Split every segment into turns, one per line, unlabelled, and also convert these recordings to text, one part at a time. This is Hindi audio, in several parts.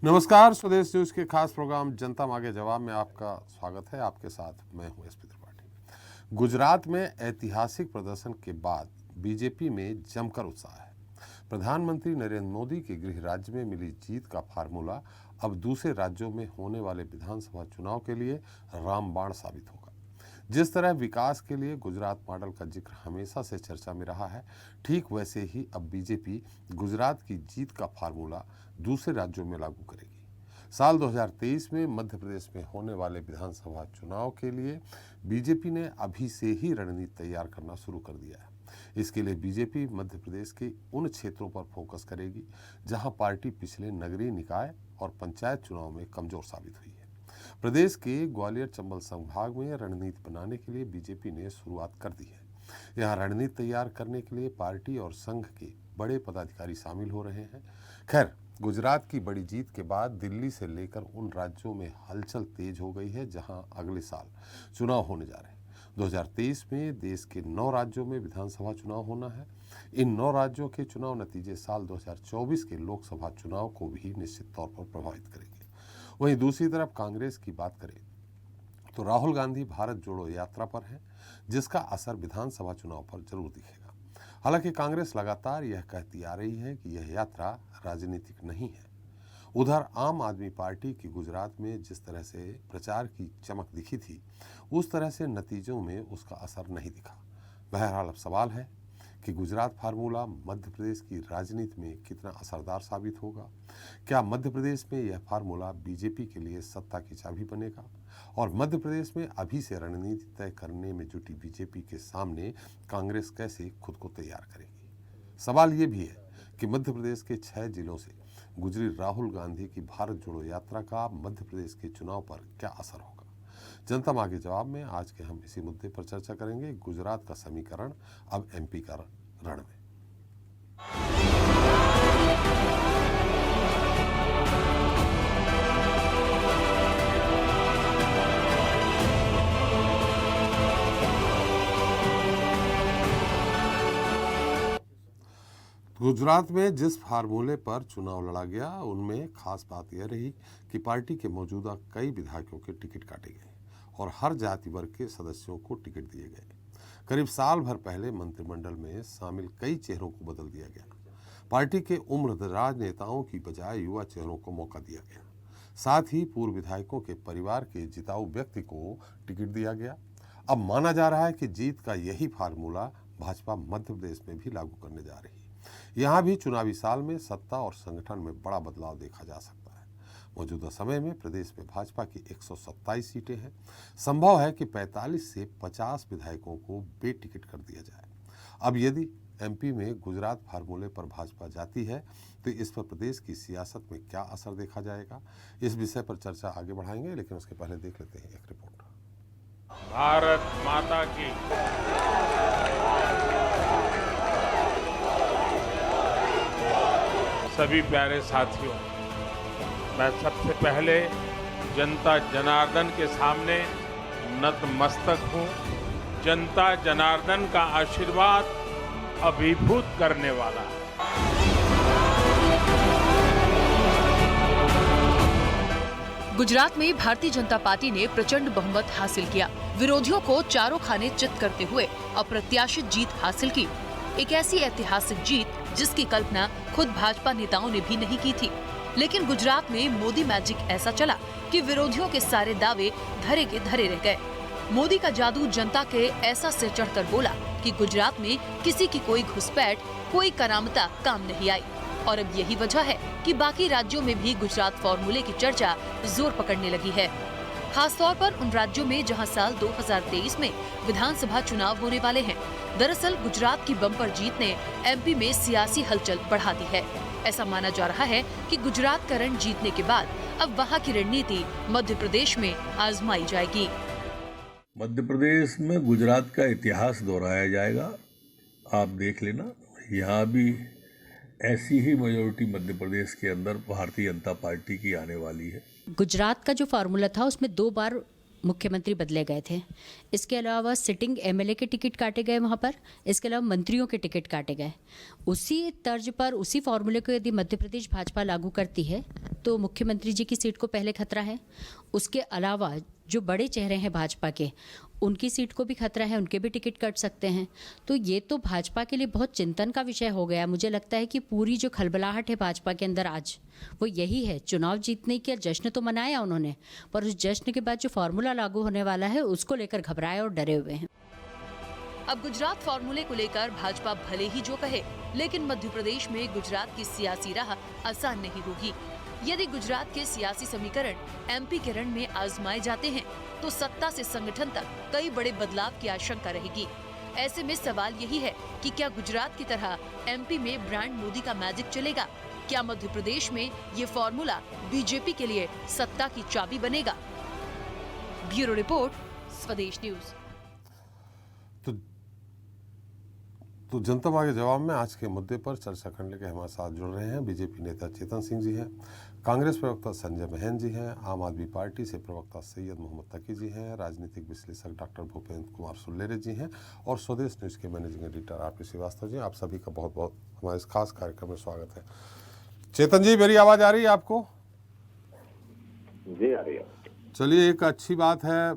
नमस्कार, स्वदेश न्यूज के खास प्रोग्राम जनता मांगे जवाब में आपका स्वागत है। आपके साथ मैं हूं एसपी त्रिपाठी। गुजरात में ऐतिहासिक प्रदर्शन के बाद बीजेपी में जमकर उत्साह है। प्रधानमंत्री नरेंद्र मोदी के गृह राज्य में मिली जीत का फार्मूला अब दूसरे राज्यों में होने वाले विधानसभा चुनाव के लिए रामबाण साबित होगा। जिस तरह विकास के लिए गुजरात मॉडल का जिक्र हमेशा से चर्चा में रहा है, ठीक वैसे ही अब बीजेपी गुजरात की जीत का फार्मूला दूसरे राज्यों में लागू करेगी। साल 2023 में मध्य प्रदेश में होने वाले विधानसभा चुनाव के लिए बीजेपी ने अभी से ही रणनीति तैयार करना शुरू कर दिया है। इसके लिए बीजेपी मध्य प्रदेश के उन क्षेत्रों पर फोकस करेगी जहां पार्टी पिछले नगरीय निकाय और पंचायत चुनाव में कमजोर साबित हुई है। प्रदेश के ग्वालियर चंबल संभाग में रणनीति बनाने के लिए बीजेपी ने शुरुआत कर दी है। यहाँ रणनीति तैयार करने के लिए पार्टी और संघ के बड़े पदाधिकारी शामिल हो रहे हैं। खैर, गुजरात की बड़ी जीत के बाद दिल्ली से लेकर उन राज्यों में हलचल तेज हो गई है जहां अगले साल चुनाव होने जा रहे हैं। 2023 में देश के 9 राज्यों में विधानसभा चुनाव होना है। इन 9 राज्यों के चुनाव नतीजे साल 2024 के लोकसभा चुनाव को भी निश्चित तौर पर प्रभावित करेंगे। वहीं दूसरी तरफ कांग्रेस की बात करें तो राहुल गांधी भारत जोड़ो यात्रा पर हैं, जिसका असर विधानसभा चुनाव पर जरूर दिखेगा। हालांकि कांग्रेस लगातार यह कहती आ रही है कि यह यात्रा राजनीतिक नहीं है। उधर आम आदमी पार्टी की गुजरात में जिस तरह से प्रचार की चमक दिखी थी, उस तरह से नतीजों में उसका असर नहीं दिखा। बहरहाल अब सवाल है कि गुजरात फार्मूला मध्य प्रदेश की राजनीति में कितना असरदार साबित होगा। क्या मध्य प्रदेश में यह फार्मूला बीजेपी के लिए सत्ता की चाबी बनेगा और मध्य प्रदेश में अभी से रणनीति तय करने में जुटी बीजेपी के सामने कांग्रेस कैसे खुद को तैयार करेगी। सवाल ये भी है कि मध्य प्रदेश के 6 जिलों से गुजरी राहुल गांधी की भारत जोड़ो यात्रा का मध्य प्रदेश के चुनाव पर क्या असर होगा। जनता मांगे जवाब में आज के हम इसी मुद्दे पर चर्चा करेंगे। गुजरात का समीकरण अब एमपी का रण में। गुजरात में जिस फार्मूले पर चुनाव लड़ा गया, उनमें खास बात यह रही कि पार्टी के मौजूदा कई विधायकों के टिकट काटे गए और हर जाति वर्ग के सदस्यों को टिकट दिए गए। करीब साल भर पहले मंत्रिमंडल में शामिल कई चेहरों को बदल दिया गया। पार्टी के उम्रदराज नेताओं की बजाय युवा चेहरों को मौका दिया गया। साथ ही पूर्व विधायकों के परिवार के जिताऊ व्यक्ति को टिकट दिया गया। अब माना जा रहा है कि जीत का यही फार्मूला भाजपा मध्य प्रदेश में भी लागू करने जा रही है। यहाँ भी चुनावी साल में सत्ता और संगठन में बड़ा बदलाव देखा जा सकता है। मौजूदा समय में प्रदेश में भाजपा की 127 सीटें हैं। संभव है कि 45 से 50 विधायकों को बेटिकट कर दिया जाए। अब यदि एमपी में गुजरात फार्मूले पर भाजपा जाती है तो इस पर प्रदेश की सियासत में क्या असर देखा जाएगा, इस विषय पर चर्चा आगे बढ़ाएंगे, लेकिन उसके पहले देख लेते हैं एक रिपोर्ट।
भारत माता की सभी प्यारे साथियों, मैं सबसे पहले जनता जनार्दन के सामने नतमस्तक हूं। जनता जनार्दन का आशीर्वाद अभिभूत करने वाला है।
गुजरात में भारतीय जनता पार्टी ने प्रचंड बहुमत हासिल किया। विरोधियों को चारों खाने चित करते हुए अप्रत्याशित जीत हासिल की। एक ऐसी ऐतिहासिक जीत जिसकी कल्पना खुद भाजपा नेताओं ने भी नहीं की थी। लेकिन गुजरात में मोदी मैजिक ऐसा चला कि विरोधियों के सारे दावे धरे के धरे रह गए। मोदी का जादू जनता के ऐसा सिर चढ़कर बोला कि गुजरात में किसी की कोई घुसपैठ, कोई करामता काम नहीं आई। और अब यही वजह है कि बाकी राज्यों में भी गुजरात फॉर्मूले की चर्चा जोर पकड़ने लगी है। खासतौर पर उन राज्यों में जहां साल 2023 में विधानसभा चुनाव होने वाले हैं। दरअसल गुजरात की बम्पर जीत ने एमपी में सियासी हलचल बढ़ा दी है। ऐसा माना जा रहा है कि गुजरात का रण जीतने के बाद अब वहां की रणनीति मध्य प्रदेश में आजमाई जाएगी।
मध्य प्रदेश में गुजरात का इतिहास दोहराया जाएगा। आप देख लेना, यहाँ भी ऐसी ही मेजोरिटी मध्य प्रदेश के अंदर भारतीय जनता पार्टी की आने वाली है।
गुजरात का जो फार्मूला था उसमें 2 बार मुख्यमंत्री बदले गए थे। इसके अलावा सिटिंग एमएलए के टिकट काटे गए वहाँ पर। इसके अलावा मंत्रियों के टिकट काटे गए। उसी तर्ज पर, उसी फार्मूले को यदि मध्य प्रदेश भाजपा लागू करती है तो मुख्यमंत्री जी की सीट को पहले खतरा है। उसके अलावा जो बड़े चेहरे हैं भाजपा के, उनकी सीट को भी खतरा है, उनके भी टिकट कट सकते हैं। तो ये तो भाजपा के लिए बहुत चिंतन का विषय हो गया। मुझे लगता है कि पूरी जो खलबलाहट है भाजपा के अंदर आज, वो यही है। चुनाव जीतने का जश्न तो मनाया उन्होंने, पर उस जश्न के बाद जो फार्मूला लागू होने वाला है उसको लेकर घबराए और डरे हुए हैं।
अब गुजरात फार्मूले को लेकर भाजपा भले ही जो कहे, लेकिन मध्य प्रदेश में गुजरात की सियासी राह आसान नहीं होगी। यदि गुजरात के सियासी समीकरण एमपी के रण में आजमाए जाते हैं, तो सत्ता से संगठन तक कई बड़े बदलाव की आशंका रहेगी। ऐसे में सवाल यही है कि क्या गुजरात की तरह एमपी में ब्रांड मोदी का मैजिक चलेगा? क्या मध्य प्रदेश में ये फॉर्मूला बीजेपी के लिए सत्ता की चाबी बनेगा? ब्यूरो रिपोर्ट, स्वदेश न्यूज।
तो जनता मांगे जवाब में आज के मुद्दे पर चर्चा करने के हमारे साथ जुड़ रहे हैं बीजेपी नेता चेतन सिंह जी हैं, कांग्रेस प्रवक्ता संजय महन जी हैं, आम आदमी पार्टी से प्रवक्ता सैयद मोहम्मद तकी जी हैं, राजनीतिक विश्लेषक डॉक्टर भूपेंद्र कुमार सुल्लेरे जी हैं और स्वदेश न्यूज़ के managing editor RP Srivastava ji. आप सभी का बहुत बहुत हमारे इस खास कार्यक्रम में स्वागत है। चेतन जी, मेरी आवाज़ आ रही है आपको?
जी आ रही है।
चलिए, एक अच्छी बात है,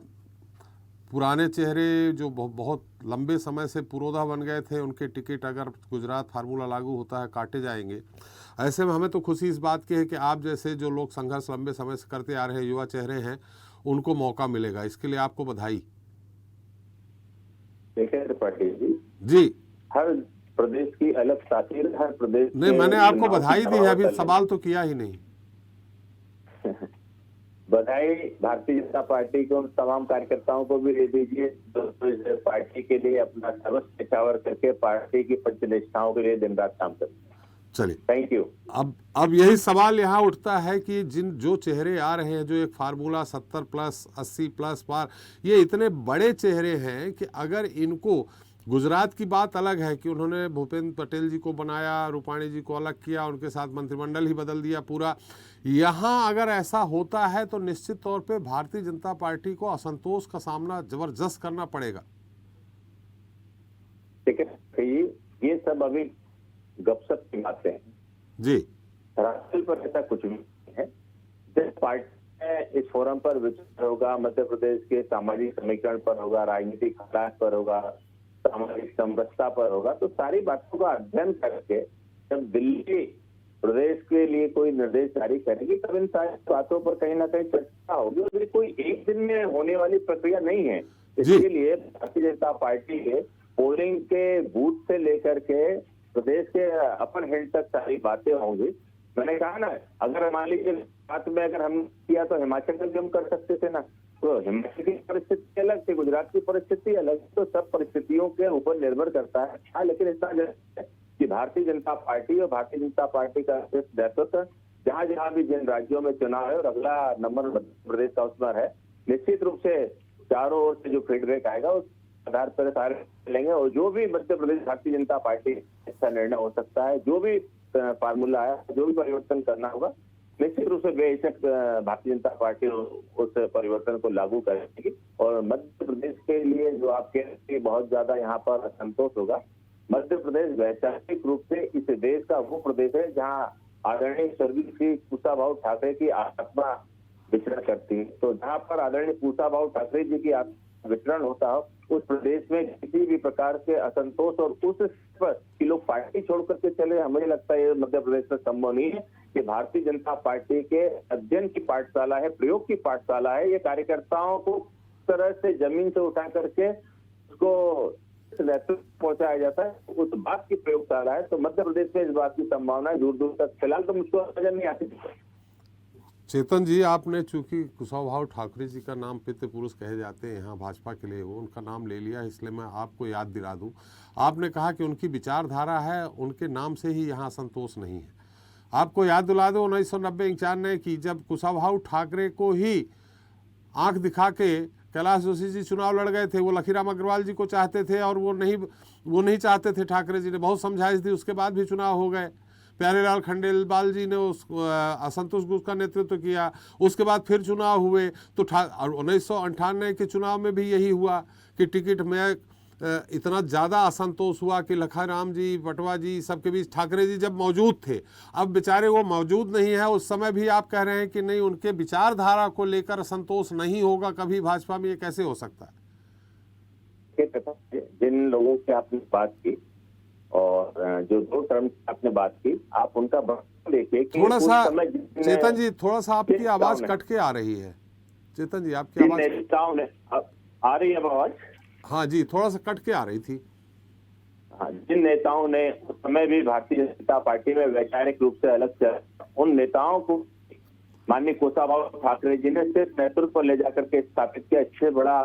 पुराने चेहरे जो बहुत लंबे समय से पुरोधा बन गए थे, उनके टिकट अगर गुजरात फार्मूला लागू होता है काटे जाएंगे। ऐसे में हमें तो खुशी इस बात की है कि आप जैसे जो लोग संघर्ष लंबे समय से करते आ रहे हैं, युवा चेहरे हैं, उनको मौका मिलेगा। इसके लिए आपको बधाई।
देखिए त्रिपाठी
जी,
हर प्रदेश की अलग तासीर, हर प्रदेश
नहीं, मैंने आपको बधाई दी है, अभी सवाल तो किया ही नहीं।
बधाई भारतीय जनता पार्टी के उन तमाम कार्यकर्ताओं को भी दे दीजिए जो इस पार्टी के लिए अपना सर्वस्व न्यौछावर करके पार्टी की पंचनिष्ठाओं के लिए दिन रात काम करते हैं।
चलिए,
थैंक यू।
अब यही सवाल यहाँ उठता है कि जो चेहरे आ रहे हैं, जो एक फार्मूला 70+ 80+ पार, ये इतने बड़े चेहरे हैं कि अगर इनको, गुजरात की बात अलग है कि उन्होंने भूपेंद्र पटेल जी को बनाया, रूपाणी जी को अलग किया, उनके साथ मंत्रिमंडल ही बदल दिया पूरा। यहाँ अगर ऐसा होता है तो निश्चित तौर पे भारतीय जनता पार्टी को असंतोष का सामना जबरदस्त करना पड़ेगा।
ठीक है, ये सब अभी गपशप की बातें हैं
जी।
रास्ते पर ऐसा कुछ भी नहीं है। जिस पार्टी इस फोरम पर विचार होगा, मध्य प्रदेश के सामाजिक समीकरण पर होगा, राजनीतिक हालात पर होगा, सामाजिक समरसता पर होगा, तो सारी बातों का अध्ययन करके जब दिल्ली प्रदेश के लिए कोई निर्देश जारी करेगी, तब इन सारी बातों पर कहीं ना कहीं चर्चा होगी। और ये कोई एक दिन में होने वाली प्रक्रिया नहीं है। इसके लिए भारतीय जनता पार्टी के पोलिंग के बूथ से लेकर के प्रदेश के अपर हेड तक सारी बातें होंगी। मैंने कहा ना, अगर मान लीजिए बात में अगर हम किया तो हिमाचल में भी हम कर सकते थे ना। तो हिमाचल की परिस्थिति अलग थी, गुजरात की परिस्थिति अलग, तो सब परिस्थितियों के ऊपर निर्भर करता है। हाँ, लेकिन इतना है कि भारतीय जनता पार्टी और भारतीय जनता पार्टी का नेतृत्व जहां जहां भी जिन राज्यों में चुनाव है और अगला नंबर मध्य प्रदेश का उसमें है, निश्चित रूप से चारों ओर से जो फीडबैक आएगा उस आधार पर सारे लेंगे। और जो भी मध्य प्रदेश भारतीय जनता पार्टी इसका निर्णय हो सकता है, जो भी फार्मूला है, जो भी परिवर्तन करना होगा, निश्चित रूप से बेशक भारतीय जनता पार्टी उस परिवर्तन को लागू करेगी। और मध्य प्रदेश के लिए जो आपके बहुत ज्यादा यहाँ पर असंतोष होगा, मध्य प्रदेश वैचारिक रूप से इस देश का वो प्रदेश है जहाँ आदरणीय स्वर्गीय श्री कुशाभाऊ ठाकरे की आत्मा विचरण करती है। तो जहाँ पर आदरणीय कुशाभाऊ ठाकरे जी की आत्मा विचरण होता हो, उस प्रदेश में किसी भी प्रकार के असंतोष और उस पर कि लोग पार्टी छोड़ करके चले, हमें लगता है ये मध्य प्रदेश में संभव नहीं है। कि भारतीय जनता पार्टी के अध्ययन की पाठशाला है, प्रयोग की पाठशाला है। ये कार्यकर्ताओं को तरह से जमीन से उठा करके उसको नेतृत्व पहुंचाया जाता है, उस बात की प्रयोगशाला है। तो मध्य प्रदेश में इस बात की संभावना है दूर दूर तक, फिलहाल तो मुझको नजर नहीं आती।
चेतन जी, आपने चूंकि कुशाभाऊ ठाकरे जी का नाम पितृ पुरुष कहे जाते हैं यहाँ भाजपा के लिए, वो उनका नाम ले लिया, इसलिए मैं आपको याद दिला दूं। आपने कहा कि उनकी विचारधारा है, उनके नाम से ही यहाँ संतोष नहीं है। आपको याद दिला दो 1990-91 की, जब कुशाभाऊ ठाकरे को ही आंख दिखा के कैलाश जोशी जी चुनाव लड़ गए थे। वो लखीराम अग्रवाल जी को चाहते थे और वो नहीं चाहते थे। ठाकरे जी ने बहुत समझाइश दी, उसके बाद भी चुनाव हो गए। प्यारेलाल खंडेलवाल जी ने उस असंतोष घोष का नेतृत्व किया, उसके बाद फिर चुनाव हुए। तो 1998 के चुनाव में भी यही हुआ कि टिकट में इतना ज़्यादा असंतोष हुआ कि लखाराम जी, पटवा जी, सबके बीच ठाकरे जी जब मौजूद थे, अब बेचारे वो मौजूद नहीं है, उस समय भी आप कह रहे हैं कि नहीं, उनके विचारधारा को लेकर संतोष नहीं होगा कभी भाजपा में, ये कैसे हो सकता है?
जिन लोगों से आपने बात की और जो 2 टर्म की आपने बात की, आप उनका देखिए कि
थोड़ा सा
चेतन
जी, थोड़ा सा आपकी आवाज कट के आ रही है। चेतन जी, आपकी आवाज
नेताओं ने, आ रही है आवाज?
हाँ जी, थोड़ा सा कट के आ रही थी।
हाँ, जिन नेताओं ने उस समय भी भारतीय जनता पार्टी में वैचारिक रूप से अलग चल, उन नेताओं को माननीय कुशाभाऊ ठाकरे जी ने सिर्फ नेतृत्व पर ले जाकर के स्थापित किया। अच्छे बड़ा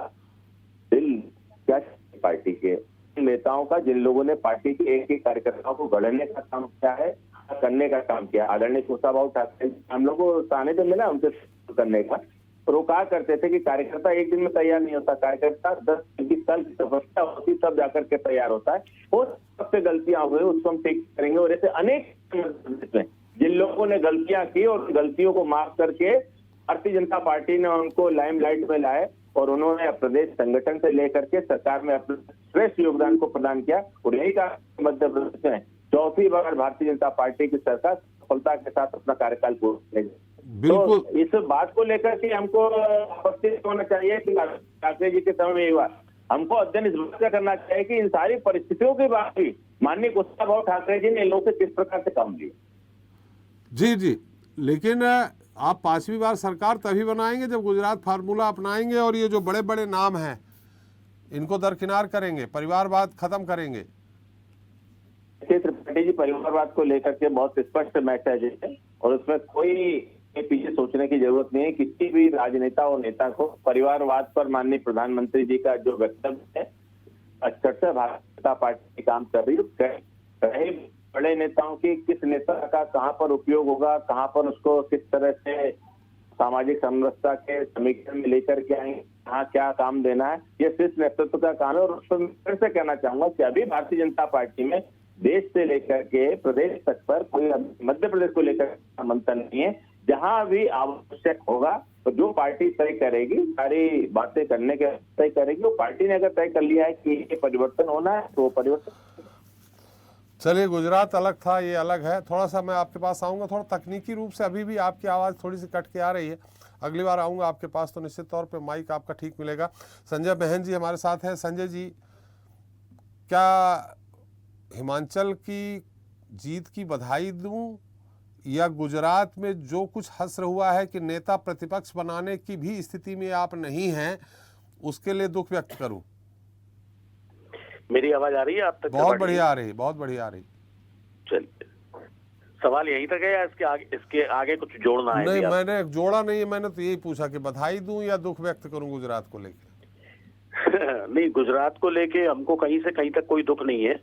दिल क्या पार्टी के नेताओं का, जिन लोगों ने पार्टी के एक एक कार्यकर्ताओं को गढ़ने का काम किया है, करने का काम किया। आदरणीय कुशाभाऊ ठाकरे, हम लोग को सानिध्य मिला उनसे करने का। वो कहा करते थे कि कार्यकर्ता एक दिन में तैयार नहीं होता, कार्यकर्ता 10-20 साल की तपस्या होती तब जाकर के तैयार होता है। वो सबसे गलतियां हुई, उसको हम ठीक करेंगे। और ऐसे अनेक जिन लोगों ने गलतियां की और गलतियों को माफ करके भारतीय जनता पार्टी ने उनको लाइमलाइट में लाए और उन्होंने प्रदेश संगठन से लेकर के सरकार में अपने श्रेष्ठ योगदान को प्रदान किया। और यही कारण मध्य प्रदेश में 4थी बार भारतीय जनता पार्टी की सरकार सफलता के साथ अपना कार्यकाल पूरा करेगी।
बिल्कुल।
तो इस बात को लेकर के हमको आपत्ति होना चाहिए कि ठाकरे जी के समय में हुआ, हमको अध्ययन इस बात का करना चाहिए कि इन सारी परिस्थितियों के बाद भी माननीय कुशाभाऊ ठाकरे जी ने लोगों से किस प्रकार से काम लिया।
जी जी, लेकिन आप 5वीं बार सरकार तभी बनाएंगे जब गुजरात फार्मूला अपनाएंगे और ये जो बड़े बड़े नाम हैं इनको दरकिनार करेंगे, परिवारवाद खत्म करेंगे।
त्रिपाठी जी, परिवारवाद को लेकर के बहुत स्पष्ट मैसेज है और उसमें कोई के पीछे सोचने की जरूरत नहीं है। किसी भी राजनेता और नेता को परिवारवाद पर माननीय प्रधानमंत्री जी का जो वक्तव्य है, अच्छा से भारतीय जनता पार्टी काम कर रही है। बड़े नेताओं की किस नेता का कहां पर उपयोग होगा, कहां पर उसको किस तरह से सामाजिक समरसता के समीकरण में लेकर के आएंगे, कहाँ क्या काम देना है, ये सिर्फ नेतृत्व का काम है। और उस पर फिर से कहना चाहूंगा कि अभी भारतीय जनता पार्टी में देश से लेकर के प्रदेश तक पर कोई मध्य प्रदेश को लेकर मंथन नहीं है। जहां भी आवश्यक होगा तो जो पार्टी तय करेगी, सारी बातें करने के तय करेगी। वो पार्टी ने अगर तय कर लिया है कि ये परिवर्तन होना है तो परिवर्तन।
चलिए, गुजरात अलग था, ये अलग है। थोड़ा सा मैं आपके पास आऊँगा, थोड़ा तकनीकी रूप से अभी भी आपकी आवाज़ थोड़ी सी कट के आ रही है। अगली बार आऊँगा आपके पास तो निश्चित तौर पे माइक आपका ठीक मिलेगा। संजय बहन जी हमारे साथ हैं। संजय जी, क्या हिमाचल की जीत की बधाई दूं या गुजरात में जो कुछ हश्र हुआ है कि नेता प्रतिपक्ष बनाने की भी स्थिति में आप नहीं हैं, उसके लिए दुख व्यक्त करूं?
मेरी आवाज आ रही है आप तक?
बहुत बढ़िया आ रही, बहुत बढ़िया आ रही।
चलिए, सवाल यहीं तक है या इसके आगे कुछ जोड़ना है?
नहीं, मैंने जोड़ा नहीं है, मैंने तो यही पूछा कि बधाई दूं या दुख व्यक्त करूं गुजरात को लेकर।
नहीं, गुजरात को लेके हमको कहीं से कहीं तक कोई दुख नहीं है।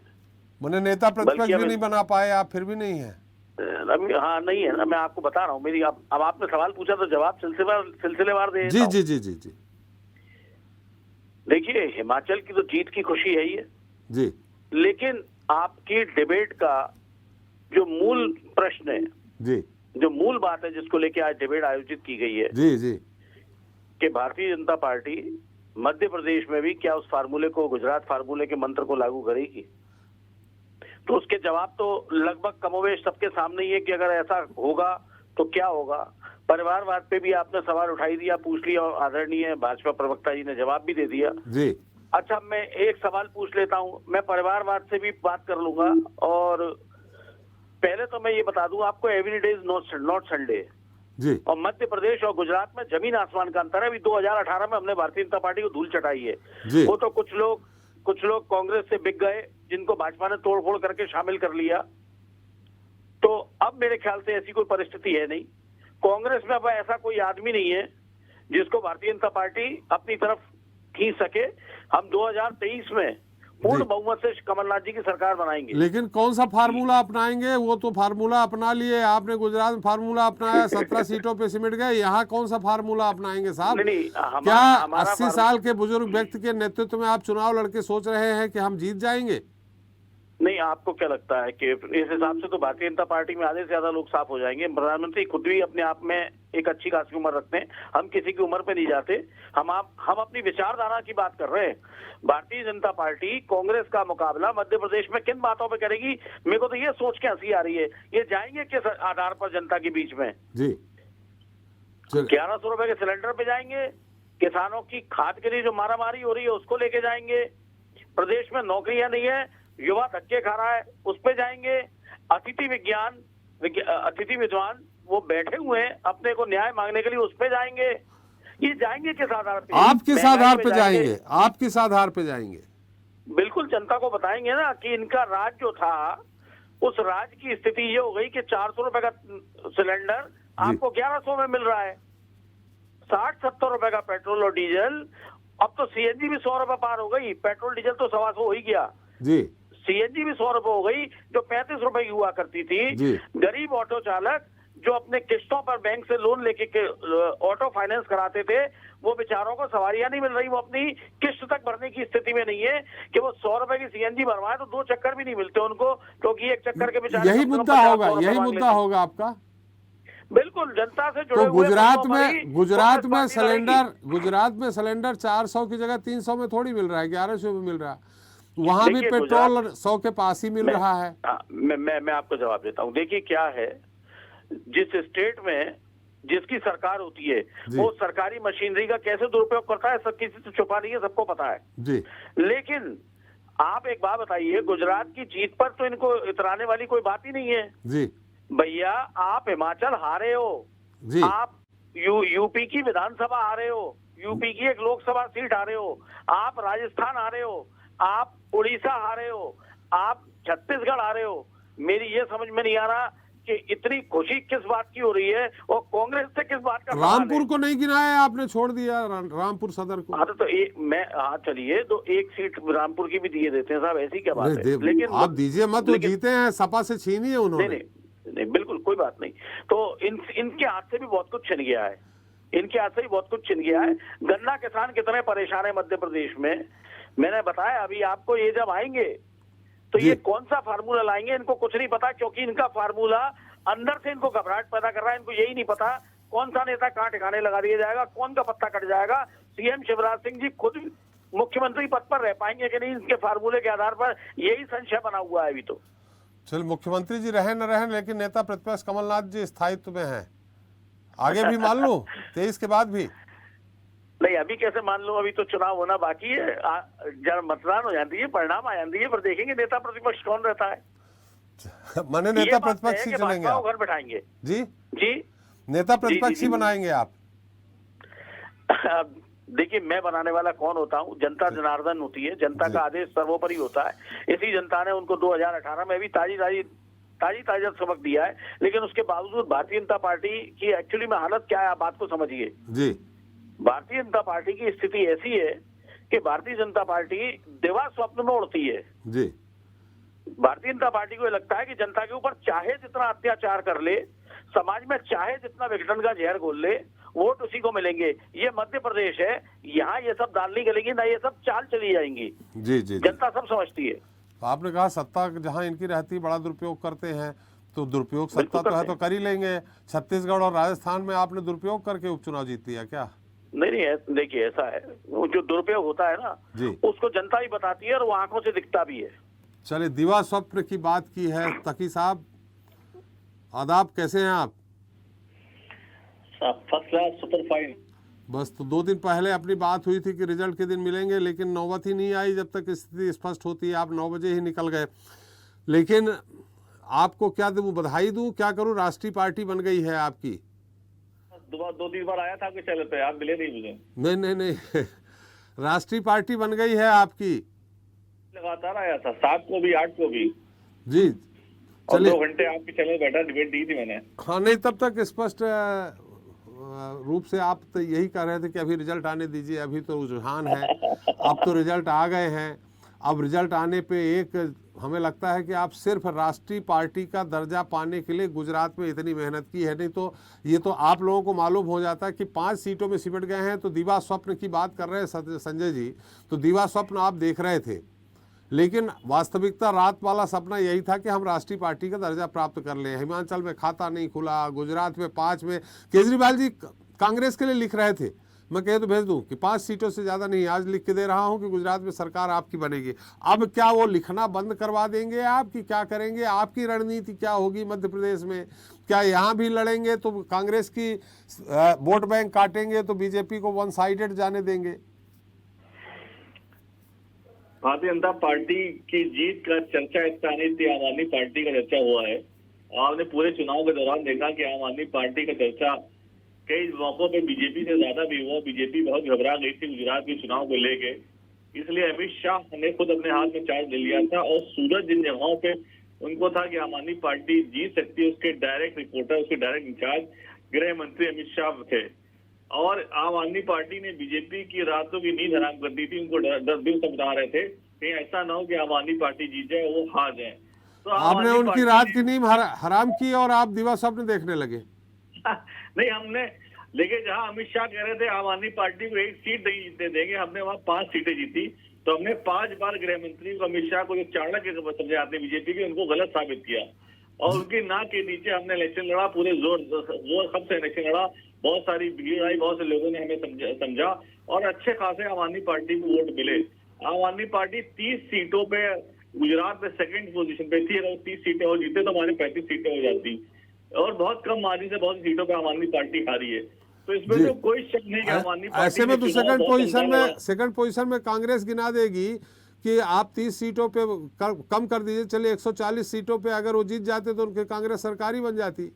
मैंने नेता प्रतिपक्ष भी नहीं बना पाए, आप फिर भी नहीं है।
हाँ, नहीं है ना, मैं आपको बता रहा हूँ। मेरी अब आपने सवाल पूछा तो जवाब सिलसिलेवार दे।
जी जी जी जी जी।
देखिए, हिमाचल की तो जीत की खुशी है ही है
जी,
लेकिन आपकी डिबेट का जो मूल प्रश्न है
जी,
जो मूल बात है जिसको लेके आज डिबेट आयोजित की गई है
जी जी,
कि भारतीय जनता पार्टी मध्य प्रदेश में भी क्या उस फार्मूले को, गुजरात फार्मूले के मंत्र को लागू करेगी, तो उसके जवाब तो लगभग कमोवेश सबके सामने ही है कि अगर ऐसा होगा तो क्या होगा। परिवारवाद पे भी आपने सवाल उठाई दिया, पूछ लिया और आदरणीय भाजपा प्रवक्ता जी ने जवाब भी दे दिया
जी।
अच्छा, मैं एक सवाल पूछ लेता हूं, मैं परिवारवाद से भी बात कर लूंगा। और पहले तो मैं ये बता दूं आपको, every day is not Sunday
जी।
और मध्य प्रदेश और गुजरात में जमीन आसमान का अंतर है। अभी 2018 में हमने भारतीय जनता पार्टी को धूल चटाई है
जी।
वो तो कुछ लोग कांग्रेस से बिक गए, जिनको भाजपा ने तोड़फोड़ करके शामिल कर लिया। तो अब मेरे ख्याल से ऐसी कोई परिस्थिति है नहीं। कांग्रेस में अब ऐसा कोई आदमी नहीं है जिसको भारतीय जनता पार्टी अपनी तरफ खींच सके। हम 2023 में पूर्ण बहुमत से कमलनाथ जी की सरकार बनाएंगे।
लेकिन कौन सा फार्मूला अपनाएंगे? वो तो फार्मूला अपना लिए आपने, गुजरात में फार्मूला अपनाया, 17 सीटों पे सिमट गए। यहाँ कौन सा फार्मूला अपनाएंगे साहब? क्या 80 साल के बुजुर्ग व्यक्ति के नेतृत्व में आप चुनाव लड़के सोच रहे हैं कि हम जीत जाएंगे?
नहीं, आपको क्या लगता है कि इस हिसाब से तो भारतीय जनता पार्टी में आधे से ज्यादा लोग साफ हो जाएंगे? प्रधानमंत्री खुद भी अपने आप में एक अच्छी खासी उम्र रखते हैं, हम किसी की उम्र पे नहीं जाते, हम अपनी विचारधारा की बात कर रहे हैं। भारतीय जनता पार्टी कांग्रेस का मुकाबला मध्य प्रदेश में किन बातों पे करेगी? मेरे को तो ये सोच के हंसी आ रही है, ये जाएंगे किस आधार पर जनता के बीच में?
जी
1100 रुपए के सिलेंडर पे जाएंगे, किसानों की खाद के लिए जो मारामारी हो रही है उसको लेके जाएंगे, प्रदेश में नौकरियां नहीं है, युवा धक्के खा रहा है उस पे जाएंगे, अतिथि विद्वान वो बैठे हुए हैं अपने को न्याय मांगने के लिए उस पे जाएंगे। ये जाएंगे किस आधार पे?
आप किस आधार पे जाएंगे? आप किस आधार पे जाएंगे?
बिल्कुल जनता को बताएंगे ना कि इनका राज जो था उस राज की स्थिति ये हो गई कि 400 रुपए का सिलेंडर आपको 1100 में मिल रहा है, 60-70 रुपए का पेट्रोल और डीजल, अब तो सीएनजी भी 100 रुपए पार हो गई, पेट्रोल डीजल तो 125 हो ही गया
जी,
सीएनजी भी 100 रुपए हो गई जो 35 रुपए की हुआ करती थी।
जी।
गरीब ऑटो चालक जो अपने किस्तों पर बैंक से लोन लेके ऑटो फाइनेंस कराते थे, वो बेचारों को सवारियां नहीं मिल रही, वो अपनी किस्त तक भरने की स्थिति में नहीं है कि वो 100 रुपए की सीएनजी भरवाए तो 2 चक्कर भी नहीं मिलते उनको, क्योंकि एक चक्कर के बेचारे
यही मुद्दा होगा, यही मुद्दा होगा आपका।
बिल्कुल जनता से जुड़े
तो
हुए
गुजरात
मुद्दों पर ही
में
कांग्रेस पार्टी लड़ेगी।
गुजरात में सिलेंडर 400 की जगह 300 में थोड़ी मिल रहा है, 1100 में मिल रहा है। वहां भी
देखिए,
पेट्रोल 100 के पास ही मिल रहा है।
मैं आपको जवाब देता हूँ। देखिए क्या है, जिस स्टेट में जिसकी सरकार होती है वो सरकारी मशीनरी का कैसे दुरुपयोग करता है सब किसी से छुपा नहीं है, सबको पता है
जी।
लेकिन आप एक बात बताइए, गुजरात की जीत पर तो इनको इतराने वाली कोई बात ही नहीं है
जी
भैया। आप हिमाचल हारे हो
जी,
आप यूपी की विधानसभा हारे हो, यूपी की एक लोकसभा सीट हारे हो, आप राजस्थान हारे हो, आप उड़ीसा हारे हो, आप छत्तीसगढ़ हारे हो। मेरी ये समझ में नहीं आ रहा कि इतनी खुशी किस बात की हो रही है और कांग्रेस से किस बात का सवाल है?
रामपुर को नहीं गिनाया आपने, छोड़ दिया रामपुर सदर को।
हाँ तो चलिए तो एक सीट रामपुर की भी दिए देते हैं साहब, ऐसी क्या बात है? लेकिन
आप दीजिए मत, वो जीते हैं, सपा से छीनी है उन्होंने।
नहीं बिल्कुल कोई बात नहीं। तो इनके हाथ से भी बहुत कुछ छिन गया है, इनके हाथ से भी बहुत कुछ छिन गया है। गन्ना किसान कितने परेशान है मध्य प्रदेश में, मैंने बताया अभी आपको। ये जब आएंगे तो ये कौन सा फार्मूला लाएंगे इनको कुछ नहीं पता, क्योंकि इनका फार्मूला अंदर से इनको घबराहट पैदा कर रहा है। इनको यही नहीं पता कौन सा नेता कहाँ ठिकाने लगा दिया जाएगा, कौन का पत्ता कट जाएगा। सीएम शिवराज सिंह जी खुद मुख्यमंत्री पद पर रह पाएंगे कि नहीं, इनके फार्मूले के आधार पर यही संशय बना हुआ है अभी तो।
चल मुख्यमंत्री जी रहे न रहे, लेकिन नेता प्रतिपक्ष कमलनाथ जी स्थायित्व में हैं, आगे भी मान लूं 23 के बाद भी?
नहीं अभी कैसे मान लो, अभी तो चुनाव होना बाकी है, जब मतदान हो जाती है, परिणाम आ जाती है, पर देखेंगे नेता प्रतिपक्ष कौन रहता है।
माने नेता प्रतिपक्ष ही चलेंगे आप?
घर बैठाएंगे
जी
जी,
नेता प्रतिपक्ष ही बनाएंगे आप?
देखिए मैं बनाने वाला कौन होता हूँ, जनता जनार्दन होती है, जनता का आदेश सर्वोपरि होता है। इसी जनता ने उनको 2018 में भी ताजा सबक दिया है, लेकिन उसके बावजूद भारतीय जनता पार्टी की एक्चुअली में हालत क्या है आप बात को समझिए
जी।
भारतीय जनता पार्टी की स्थिति ऐसी है कि भारतीय जनता पार्टी दिवा स्वप्न में उड़ती है
जी।
भारतीय जनता पार्टी को लगता है कि जनता के ऊपर चाहे जितना अत्याचार कर ले, समाज में चाहे जितना विघटन का जहर घोल ले, वोट उसी को मिलेंगे। ये मध्य प्रदेश है, यहाँ ये सब दाल नहीं गलेंगी ना, ये सब चाल चली जाएंगी।
जी जी,
जनता सब समझती है।
आपने कहा सत्ता जहां इनकी रहती बड़ा दुरुपयोग करते हैं, तो दुरुपयोग सत्ता तो है तो कर ही लेंगे। छत्तीसगढ़ और राजस्थान में आपने दुरुपयोग करके उपचुनाव जीत लिया क्या?
नहीं देखिए ऐसा है, वो जो दुरुपयोग होता है ना
जी,
उसको जनता ही बताती है और वो आंखों से दिखता भी है।
चलिए दिवा स्वप्न की बात की है, तकी साहब आदाब, कैसे हैं आप?
First class, super fine.
बस तो 2 दिन पहले अपनी बात हुई थी कि रिजल्ट के दिन मिलेंगे, लेकिन नौबत ही नहीं आई जब तक स्थिति स्पष्ट होती है। आप 9 बजे ही निकल गए, लेकिन आपको क्या दूं, बधाई दूं, क्या करूं? राष्ट्रीय पार्टी बन गई है आपकी।
2-3 बार आया था आपके चैनल पे, आप मिले नहीं मुझे।
नहीं राष्ट्रीय पार्टी बन गई है आपकी।
लगातार आया था, 7 को भी 8 को भी
जी।
और 2 घंटे आपके चैनल बैठा, डिबेट दी थी मैंने।
हाँ नहीं, तब तक स्पष्ट रूप से आप तो यही कह रहे थे कि अभी रिजल्ट आने दीजिए, अभी तो रुझान है। अब तो रिजल्ट आ गए हैं, अब रिजल्ट आने पे एक हमें लगता है कि आप सिर्फ राष्ट्रीय पार्टी का दर्जा पाने के लिए गुजरात में इतनी मेहनत की है। नहीं तो ये तो आप लोगों को मालूम हो जाता है कि 5 सीटों में सिमट गए हैं। तो दिवा स्वप्न की बात कर रहे हैं संजय जी, तो दिवा स्वप्न आप देख रहे थे लेकिन वास्तविकता रात वाला सपना यही था कि हम राष्ट्रीय पार्टी का दर्जा प्राप्त कर लें। हिमाचल में खाता नहीं खुला, गुजरात में 5 में। केजरीवाल जी कांग्रेस के लिए लिख रहे थे, मैं कहे तो भेज दूं कि 5 सीटों से ज्यादा नहीं, आज लिख के दे रहा हूं कि गुजरात में सरकार आपकी बनेगी। अब क्या वो लिखना बंद करवा देंगे आप, कि क्या करेंगे? आपकी रणनीति क्या होगी मध्य प्रदेश में? क्या यहाँ भी लड़ेंगे तो कांग्रेस की वोट बैंक काटेंगे तो बीजेपी को वन साइडेड जाने देंगे?
भारतीय जनता पार्टी की जीत का चर्चा इस तरह नहीं थी, आम आदमी पार्टी का चर्चा हुआ है। आपने पूरे चुनाव के दौरान देखा कि आम आदमी पार्टी का चर्चा कई मौकों पे बीजेपी से ज्यादा भी हुआ। बीजेपी बहुत घबरा गई थी गुजरात के चुनाव को लेके, इसलिए अमित शाह ने खुद अपने हाथ में चार्ज ले लिया था। और सूरत जिन जगहों पे उनको था कि आम आदमी पार्टी जीत सकती है, उसके डायरेक्ट रिपोर्टर, उसके डायरेक्ट इंचार्ज गृह मंत्री अमित शाह थे। और आम आदमी पार्टी ने बीजेपी की रातों की नींद हराम कर दी थी। उनको 10 दिन तक बता रहे थे कि ऐसा ना हो कि आम आदमी पार्टी जीत जाए, वो हार जाए। तो
आपने उनकी रात की नींद हराम की और आप दिवा स्वप्न देखने लगे।
नहीं, हमने लेकिन जहां अमित शाह कह रहे थे आम आदमी पार्टी को 1 सीट नहीं जीतने देंगे, हमने वहां 5 सीटें जीती। तो हमने 5 बार गृह मंत्री को, अमित शाह को जो चाणक्य समझे आते बीजेपी के, उनको गलत साबित किया। और उनकी नाक के नीचे हमने इलेक्शन लड़ा, पूरे जोर सबसे इलेक्शन लड़ा। बहुत सारी भीड़ आई, बहुत से लोगों ने हमें समझा और अच्छे खासे आम आदमी पार्टी को वोट मिले। आम आदमी पार्टी 30 सीटों पे गुजरात में सेकंड पोजीशन पे थी। अगर 30 सीटें और जीते तो हमारे 35 सीटें हो जाती। और बहुत कम मार्जिन से बहुत सीटों पे आम आदमी पार्टी हारी है। तो इसमें तो कोई शक नहीं कि आम आदमी पार्टी
ऐसे में तो सेकंड पोजीशन में कांग्रेस गिना देगी कि आप 30 सीटों पे कम कर दीजिए, चलिए 140 सीटों पे अगर वो जीत जाते तो उनके कांग्रेस सरकार ही बन जाती।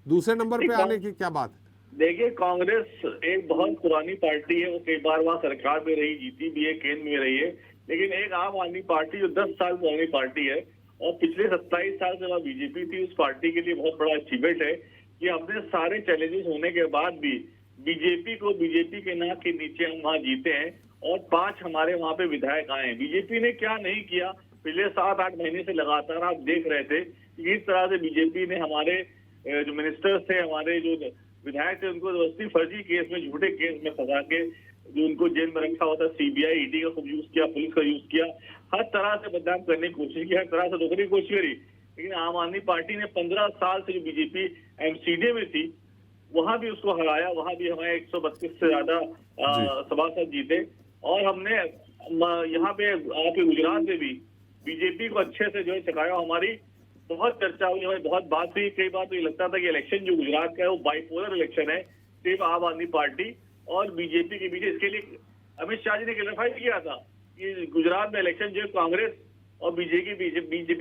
दूसरे नंबर पे आने की क्या बात है?
देखिए, कांग्रेस एक बहुत पुरानी पार्टी है, वो कई बार वहाँ सरकार में रही, जीती भी है, केंद्र में रही है। लेकिन एक आम आदमी पार्टी जो 10 साल पुरानी पार्टी है और पिछले 27 साल से वहाँ बीजेपी थी, उस पार्टी के लिए बहुत बड़ा अचीवमेंट है कि अपने सारे चैलेंजेस होने के बाद भी बीजेपी के नाक के नीचे हम वहाँ जीते हैं। और 5 हमारे वहाँ पे विधायक आए हैं। बीजेपी ने क्या नहीं किया पिछले 7-8 महीने से लगातार आप देख रहे थे कि इस तरह से बीजेपी ने हमारे जो मिनिस्टर्स थे, हमारे जो विधायक थे, उनको जबरदस्ती फर्जी केस में, झूठे केस में फंसा के जो उनको जेल में रखा हुआ था, सीबीआई ईडी का खूब यूज किया, पुलिस का यूज किया, हर तरह से बदनाम करने की कोशिश की, हर तरह से रोकने की कोशिश करी। लेकिन आम आदमी पार्टी ने 15 साल से जो बीजेपी एमसीडी में थी वहां भी उसको हराया। वहां भी हमें 132 से ज्यादा सभासद जीते। और हमने यहाँ पे आपके गुजरात में भी बीजेपी को अच्छे से जो है चकाया। हमारी बहुत चर्चा हुई, हमें बहुत बात हुई। कई बार तो ये लगता था कि इलेक्शन जो गुजरात का है वो बाइपोलर इलेक्शन है, सिर्फ आम आदमी पार्टी और बीजेपी के बीच। इसके लिए अमित शाह जी ने क्लैरिफाई किया था कि गुजरात में इलेक्शन जो है कांग्रेस और बीजेपी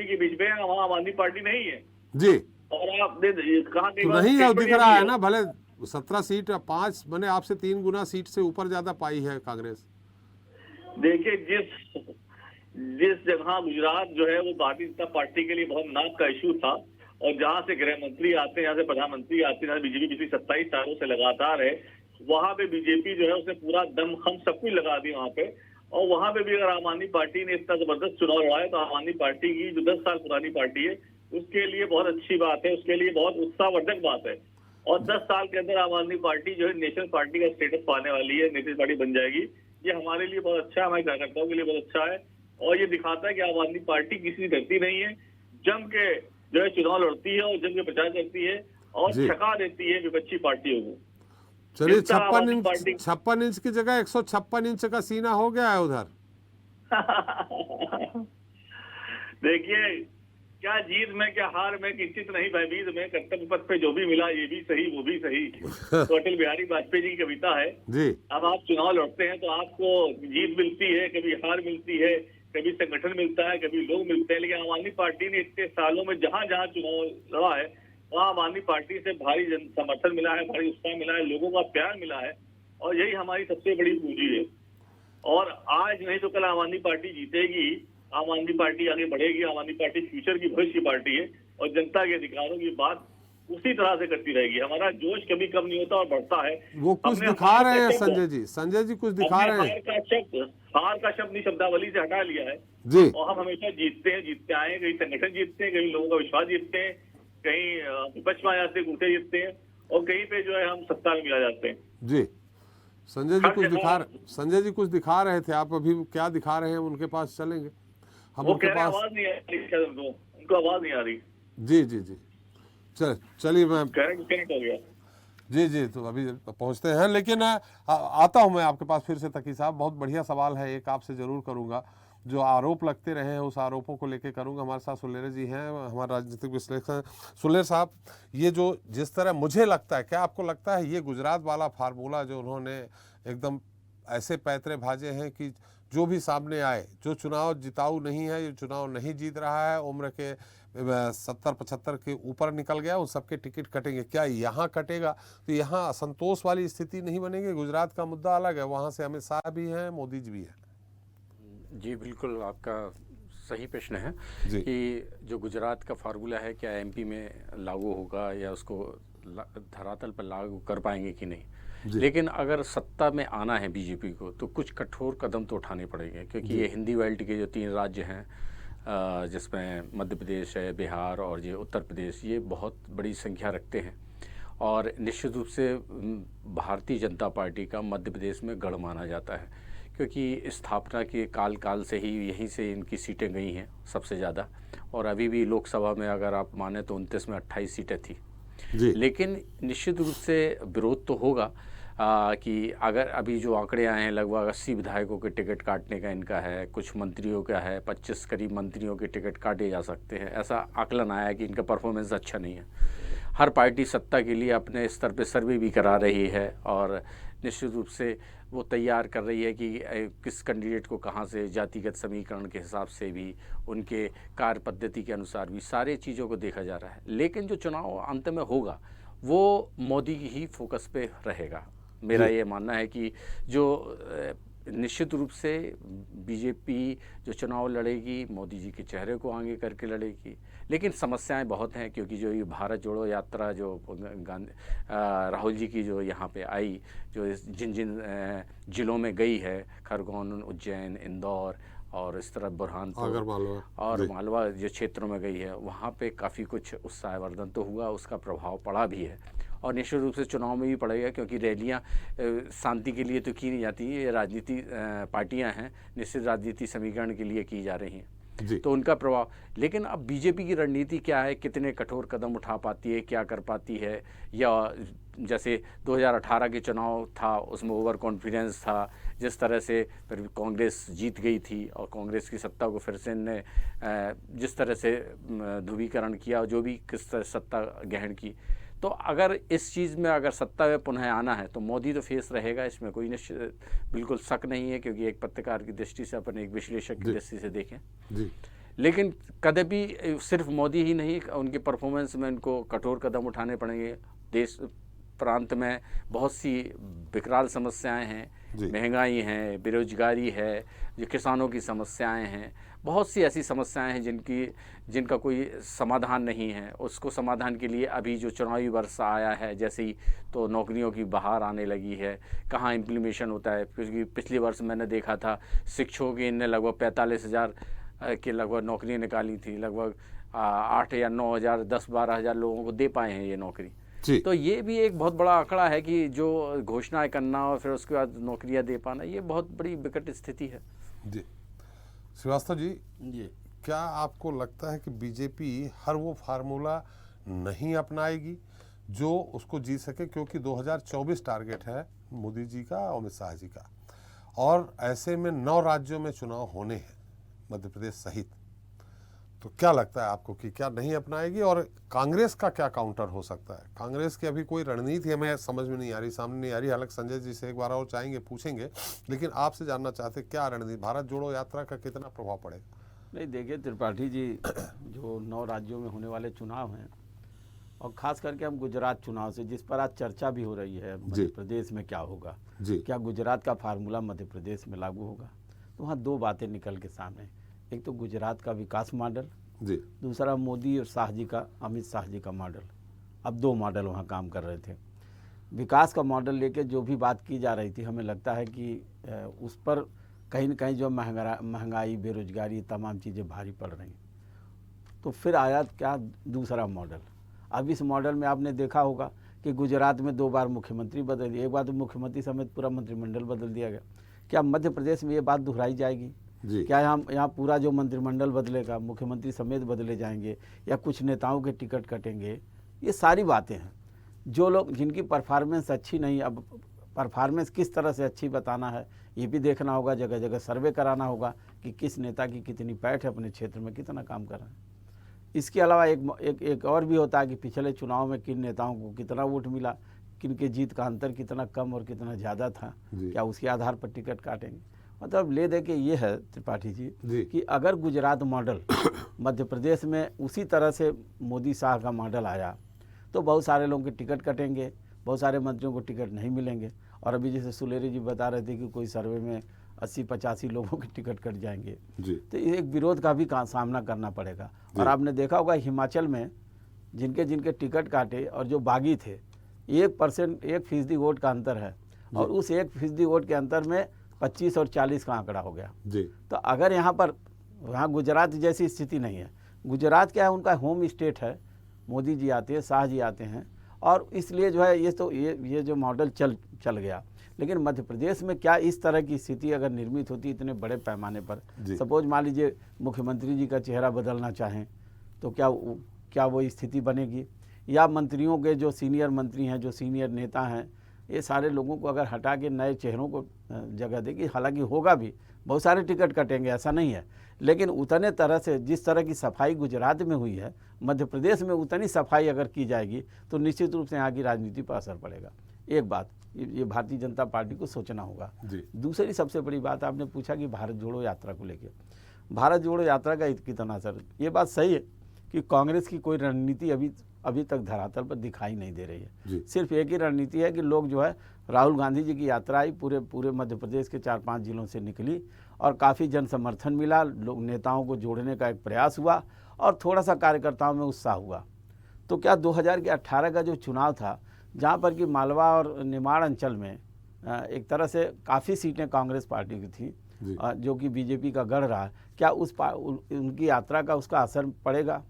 के बीच में, वहाँ आम आदमी पार्टी नहीं है
जी।
और आपने कहा
तो नहीं है, दिख रहा है ना, भले 17 सीट 5 मैंने आपसे 3 गुना सीट से ऊपर ज्यादा पाई है कांग्रेस।
देखिए, जिस जगह गुजरात जो है वो भारतीय जनता पार्टी के लिए बहुत नाक का इशू था, और जहां से गृह मंत्री आते हैं, यहाँ से प्रधानमंत्री आते हैं, जहाँ बीजेपी पिछले 27 सालों से लगातार है, वहां पे बीजेपी जो है उसने पूरा दम खम सब कुछ लगा दी वहां पे। और वहां पे भी अगर आम आदमी पार्टी ने इतना जबरदस्त चुनाव लड़ा है तो आम आदमी पार्टी की जो 10 साल पुरानी पार्टी है उसके लिए बहुत अच्छी बात है, उसके लिए बहुत उत्साहवर्धक बात है। और 10 साल के अंदर आम आदमी पार्टी जो है नेशनल पार्टी का स्टेटस पाने वाली है, नेशनल पार्टी बन जाएगी। ये हमारे लिए बहुत अच्छा है, हमारे कार्यकर्ताओं के लिए बहुत अच्छा है। और ये दिखाता है कि आम आदमी पार्टी किसी से डरती नहीं है, जम के जो है चुनाव लड़ती है और जम के प्रचार करती है और छका देती है विपक्षी पार्टियों को।
चलिए 56 इंच की जगह 156 इंच का सीना हो गया है उधर।
देखिए, क्या जीत में क्या हार में, किंचित नहीं भयभीत में, कर्तव्य पथ पे जो भी मिला ये भी सही वो भी सही। तो अटल बिहारी वाजपेयी जी की कविता है जी। अब आप चुनाव लड़ते हैं तो आपको जीत मिलती है, कभी हार मिलती है, कभी संगठन मिलता है, कभी लोग मिलते हैं। लेकिन आम आदमी पार्टी ने इतने सालों में जहां जहां चुनाव लड़ा है वहां आम आदमी पार्टी से भारी समर्थन मिला है, भारी उत्साह मिला है, लोगों का प्यार मिला है। और यही हमारी सबसे बड़ी पूंजी है। और आज नहीं तो कल आम आदमी पार्टी जीतेगी, आम आदमी पार्टी आगे बढ़ेगी। आम आदमी पार्टी फ्यूचर की भविष्य की पार्टी है और जनता के अधिकारों की बात उसी तरह से करती रहेगी। हमारा जोश कभी कम नहीं होता और बढ़ता है।
वो कुछ दिखा रहे हैं संजय जी कुछ दिखा रहे हैं।
हार का शब्द शब्दावली से हटा लिया है
जी।
और हम हमेशा जीतते आए हैं। कहीं संगठन जीतते हैं, कहीं लोगों का विश्वास जीतते हैं, कहीं विपक्ष में आ जाते हैं, गुटे जीतते हैं, और कहीं पे जो है हम सत्ता में मिला जाते हैं
जी। संजय जी कुछ दिखा रहे थे, आप अभी क्या दिखा रहे हैं उनके पास चलेंगे। हम
वो
उनके
कह रहे हैं
पास
आवाज नहीं आ रही, शायद उनको आवाज नहीं आ रही।
जी जी जी चलिए मैं
कह रहे हैं कनेक्ट हो गया।
जी जी तो अभी पहुंचते हैं, लेकिन आता हूं मैं आपके पास फिर से। तकी साहब, बहुत बढ़िया सवाल है, एक आपसे जरूर करूंगा। जो आरोप लगते रहे हैं उस आरोपों को लेकर करूंगा। हमारे साथ सुलेर जी हैं, हमारे राजनीतिक विश्लेषक। सुलेर साहब, ये जो जिस तरह मुझे लगता है, क्या आपको लगता है ये गुजरात वाला फार्मूला जो उन्होंने एकदम ऐसे पैतरे भाजे हैं कि जो भी सामने आए, जो चुनाव जिताऊ नहीं है, ये चुनाव नहीं जीत रहा है, उम्र के 70-75 के ऊपर निकल गया, उन सबके टिकट कटेंगे, क्या यहाँ कटेगा? तो यहाँ असंतोष वाली स्थिति नहीं बनेगी? गुजरात का मुद्दा अलग है, वहाँ से अमित शाह भी हैं, मोदी जी भी हैं।
जी बिल्कुल, आपका सही प्रश्न है
जी।
कि जो गुजरात का फार्मूला है क्या एमपी में लागू होगा या उसको धरातल पर लागू कर पाएंगे कि नहीं। लेकिन अगर सत्ता में आना है बीजेपी को तो कुछ कठोर कदम तो उठाने पड़ेंगे, क्योंकि ये हिंदी बेल्ट के जो 3 राज्य हैं जिसमें मध्य प्रदेश है, बिहार और ये उत्तर प्रदेश, ये बहुत बड़ी संख्या रखते हैं और निश्चित रूप से भारतीय जनता पार्टी का मध्य प्रदेश में गढ़ माना जाता है, क्योंकि स्थापना के काल से ही यहीं से इनकी सीटें गई हैं सबसे ज़्यादा। और अभी भी लोकसभा में अगर आप माने तो 29 में 28 सीटें थी। लेकिन निश्चित रूप से विरोध तो होगा कि अगर अभी जो आंकड़े आए हैं लगभग 80 विधायकों के टिकट काटने का इनका है, कुछ मंत्रियों का है, 25 करीब मंत्रियों के टिकट काटे जा सकते हैं, ऐसा आकलन आया है कि इनका परफॉर्मेंस अच्छा नहीं है। हर पार्टी सत्ता के लिए अपने स्तर पे सर्वे भी करा रही है और निश्चित रूप से वो तैयार कर रही है कि किस कैंडिडेट को कहाँ से, जातिगत समीकरण के हिसाब से भी, उनके कार्य पद्धति के अनुसार भी सारे चीज़ों को देखा जा रहा है। लेकिन जो चुनाव अंत में होगा वो मोदी की ही फोकस पे रहेगा। मेरा ये मानना है कि जो निश्चित रूप से बीजेपी जो चुनाव लड़ेगी मोदी जी के चेहरे को आगे करके लड़ेगी, लेकिन समस्याएं बहुत हैं, क्योंकि जो ये भारत जोड़ो यात्रा जो राहुल जी की जो यहाँ पे आई, जो जिन जिन जिलों में गई है, खरगोन, उज्जैन, इंदौर और इस तरह बुरहानपुर और मालवा जो क्षेत्रों में गई है, वहाँ पे काफ़ी कुछ उत्साहवर्धन तो हुआ, उसका प्रभाव पड़ा भी है और निश्चित रूप से चुनाव में भी पड़ेगा, क्योंकि रैलियाँ शांति के लिए तो की नहीं जाती, ये राजनीति पार्टियां हैं, निश्चित राजनीति समीकरण के लिए की जा रही हैं, तो उनका प्रभाव। लेकिन अब बीजेपी की रणनीति क्या है, कितने कठोर कदम उठा पाती है, क्या कर पाती है, या जैसे 2018 के चुनाव था उसमें ओवर कॉन्फिडेंस था, जिस तरह से फिर कांग्रेस जीत गई थी और कांग्रेस की सत्ता को फिर से ने जिस तरह से ध्रुवीकरण किया, जो भी किस तरह सत्ता ग्रहण की, तो अगर इस चीज़ में अगर सत्ता में पुनः आना है तो मोदी तो फेस रहेगा, इसमें कोई निश्चित बिल्कुल शक नहीं है, क्योंकि एक पत्रकार की दृष्टि से, अपन एक विश्लेषक की दृष्टि से देखें। लेकिन कभी सिर्फ मोदी ही नहीं, उनके परफॉर्मेंस में इनको कठोर कदम उठाने पड़ेंगे। देश प्रांत में बहुत सी विकराल समस्याएं हैं, महंगाई है, बेरोजगारी है, जो किसानों की समस्याएं हैं, बहुत सी ऐसी समस्याएं हैं जिनका कोई समाधान नहीं है। उसको समाधान के लिए अभी जो चुनावी वर्ष आया है जैसे ही, तो नौकरियों की बहार आने लगी है, कहाँ इम्प्लीमेशन होता है, क्योंकि पिछले वर्ष मैंने देखा था शिक्षकों की इनने लगभग 45,000 के लगभग नौकरियाँ निकाली थी, लगभग 8 या 9 हज़ार, 10-12 हज़ार लोगों को दे पाए हैं ये नौकरी। तो ये भी एक बहुत बड़ा आंकड़ा है कि जो घोषणाएं करना और फिर उसके बाद नौकरियां दे पाना, ये बहुत बड़ी विकट स्थिति है।
जी श्रीवास्तव जी, क्या आपको लगता है कि बीजेपी हर वो फार्मूला नहीं अपनाएगी जो उसको जीत सके, क्योंकि 2024 टारगेट है मोदी जी का और अमित शाह जी का, और ऐसे में 9 राज्यों में चुनाव होने हैं मध्य प्रदेश सहित, तो क्या लगता है आपको कि क्या नहीं अपनाएगी? और कांग्रेस का क्या काउंटर हो सकता है? कांग्रेस की अभी कोई रणनीति हमें समझ में नहीं आ रही, सामने नहीं आ रही। हालांकि संजय जी से एक बार और चाहेंगे, पूछेंगे, लेकिन आपसे जानना चाहते क्या रणनीति, भारत जोड़ो यात्रा का कितना प्रभाव पड़ेगा?
नहीं, देखिए त्रिपाठी जी, जो 9 राज्यों में होने वाले चुनाव हैं, और ख़ास करके हम गुजरात चुनाव से, जिस पर आज चर्चा भी हो रही है, मध्य प्रदेश में क्या होगा, क्या गुजरात का फार्मूला मध्य प्रदेश में लागू होगा, तो वहाँ 2 बातें निकल के सामने। एक तो गुजरात का विकास मॉडल, दूसरा मोदी और शाह जी का, अमित शाह जी का मॉडल। अब 2 मॉडल वहाँ काम कर रहे थे। विकास का मॉडल लेके जो भी बात की जा रही थी, हमें लगता है कि उस पर कहीं न कहीं जो महंगाई, बेरोजगारी, तमाम चीज़ें भारी पड़ रही। तो फिर आया क्या दूसरा मॉडल। अब इस मॉडल में आपने देखा होगा कि गुजरात में 2 बार मुख्यमंत्री बदल दिए, एक बार तो मुख्यमंत्री समेत पूरा मंत्रिमंडल बदल दिया गया। क्या मध्य प्रदेश में ये बात दोहराई जाएगी क्या यहाँ पूरा जो मंत्रिमंडल बदलेगा, मुख्यमंत्री समेत बदले जाएंगे, या कुछ नेताओं के टिकट कटेंगे? ये सारी बातें हैं। जो लोग जिनकी परफॉर्मेंस अच्छी नहीं, अब परफॉर्मेंस किस तरह से अच्छी बताना है ये भी देखना होगा, जगह जगह सर्वे कराना होगा कि किस नेता की कितनी पैठ है, अपने क्षेत्र में कितना काम कर रहे हैं। इसके अलावा एक और भी होता है कि पिछले चुनाव में किन नेताओं को कितना वोट मिला, किन के जीत का अंतर कितना कम और कितना ज़्यादा था, क्या उसके आधार पर टिकट काटेंगे? मतलब ले दे के ये है त्रिपाठी जी कि अगर गुजरात मॉडल मध्य प्रदेश में उसी तरह से मोदी शाह का मॉडल आया तो बहुत सारे लोगों के टिकट कटेंगे, बहुत सारे मंत्रियों को टिकट नहीं मिलेंगे। और अभी जैसे सुलेरी जी बता रहे थे कि कोई सर्वे में 80-85 लोगों के टिकट कट जाएंगे, तो एक विरोध का भी सामना करना पड़ेगा। और आपने देखा होगा हिमाचल में जिनके जिनके टिकट काटे और जो बागी थे, 1% वोट का अंतर है, और उस 1% वोट के अंतर में 25 और 40 का आंकड़ा हो गया। तो अगर यहाँ गुजरात जैसी स्थिति नहीं है। गुजरात क्या है, उनका होम स्टेट है, मोदी जी आते हैं, शाह जी आते हैं, और इसलिए जो है ये जो मॉडल चल गया। लेकिन मध्य प्रदेश में क्या इस तरह की स्थिति अगर निर्मित होती इतने बड़े पैमाने पर, सपोज मान लीजिए मुख्यमंत्री जी का चेहरा बदलना चाहें तो क्या वो स्थिति बनेगी? या मंत्रियों के जो सीनियर मंत्री हैं, जो सीनियर नेता हैं, ये सारे लोगों को अगर हटा के नए चेहरों को जगह देगी, हालांकि होगा भी, बहुत सारे टिकट कटेंगे, ऐसा नहीं है, लेकिन उतने तरह से जिस तरह की सफाई गुजरात में हुई है, मध्य प्रदेश में उतनी सफाई अगर की जाएगी तो निश्चित रूप से यहाँ की राजनीति पर असर पड़ेगा। एक बात ये भारतीय जनता पार्टी को सोचना होगा। दूसरी सबसे बड़ी बात, आपने पूछा कि भारत जोड़ो यात्रा को लेकर, भारत जोड़ो यात्रा का कितना असर? ये बात सही है कि कांग्रेस की कोई रणनीति अभी तक धरातल पर दिखाई नहीं दे रही है। सिर्फ एक ही रणनीति है कि लोग जो है, राहुल गांधी जी की यात्रा आई, पूरे मध्य प्रदेश के 4-5 जिलों से निकली और काफ़ी जन समर्थन मिला, लोग नेताओं को जोड़ने का एक प्रयास हुआ और थोड़ा सा कार्यकर्ताओं में उत्साह हुआ। तो क्या 2018 का जो चुनाव था, जहाँ पर कि मालवा और निमाड़ अंचल में एक तरह से काफ़ी सीटें कांग्रेस पार्टी की थी, जो कि बीजेपी का गढ़ रहा, क्या उनकी यात्रा का उसका असर पड़ेगा?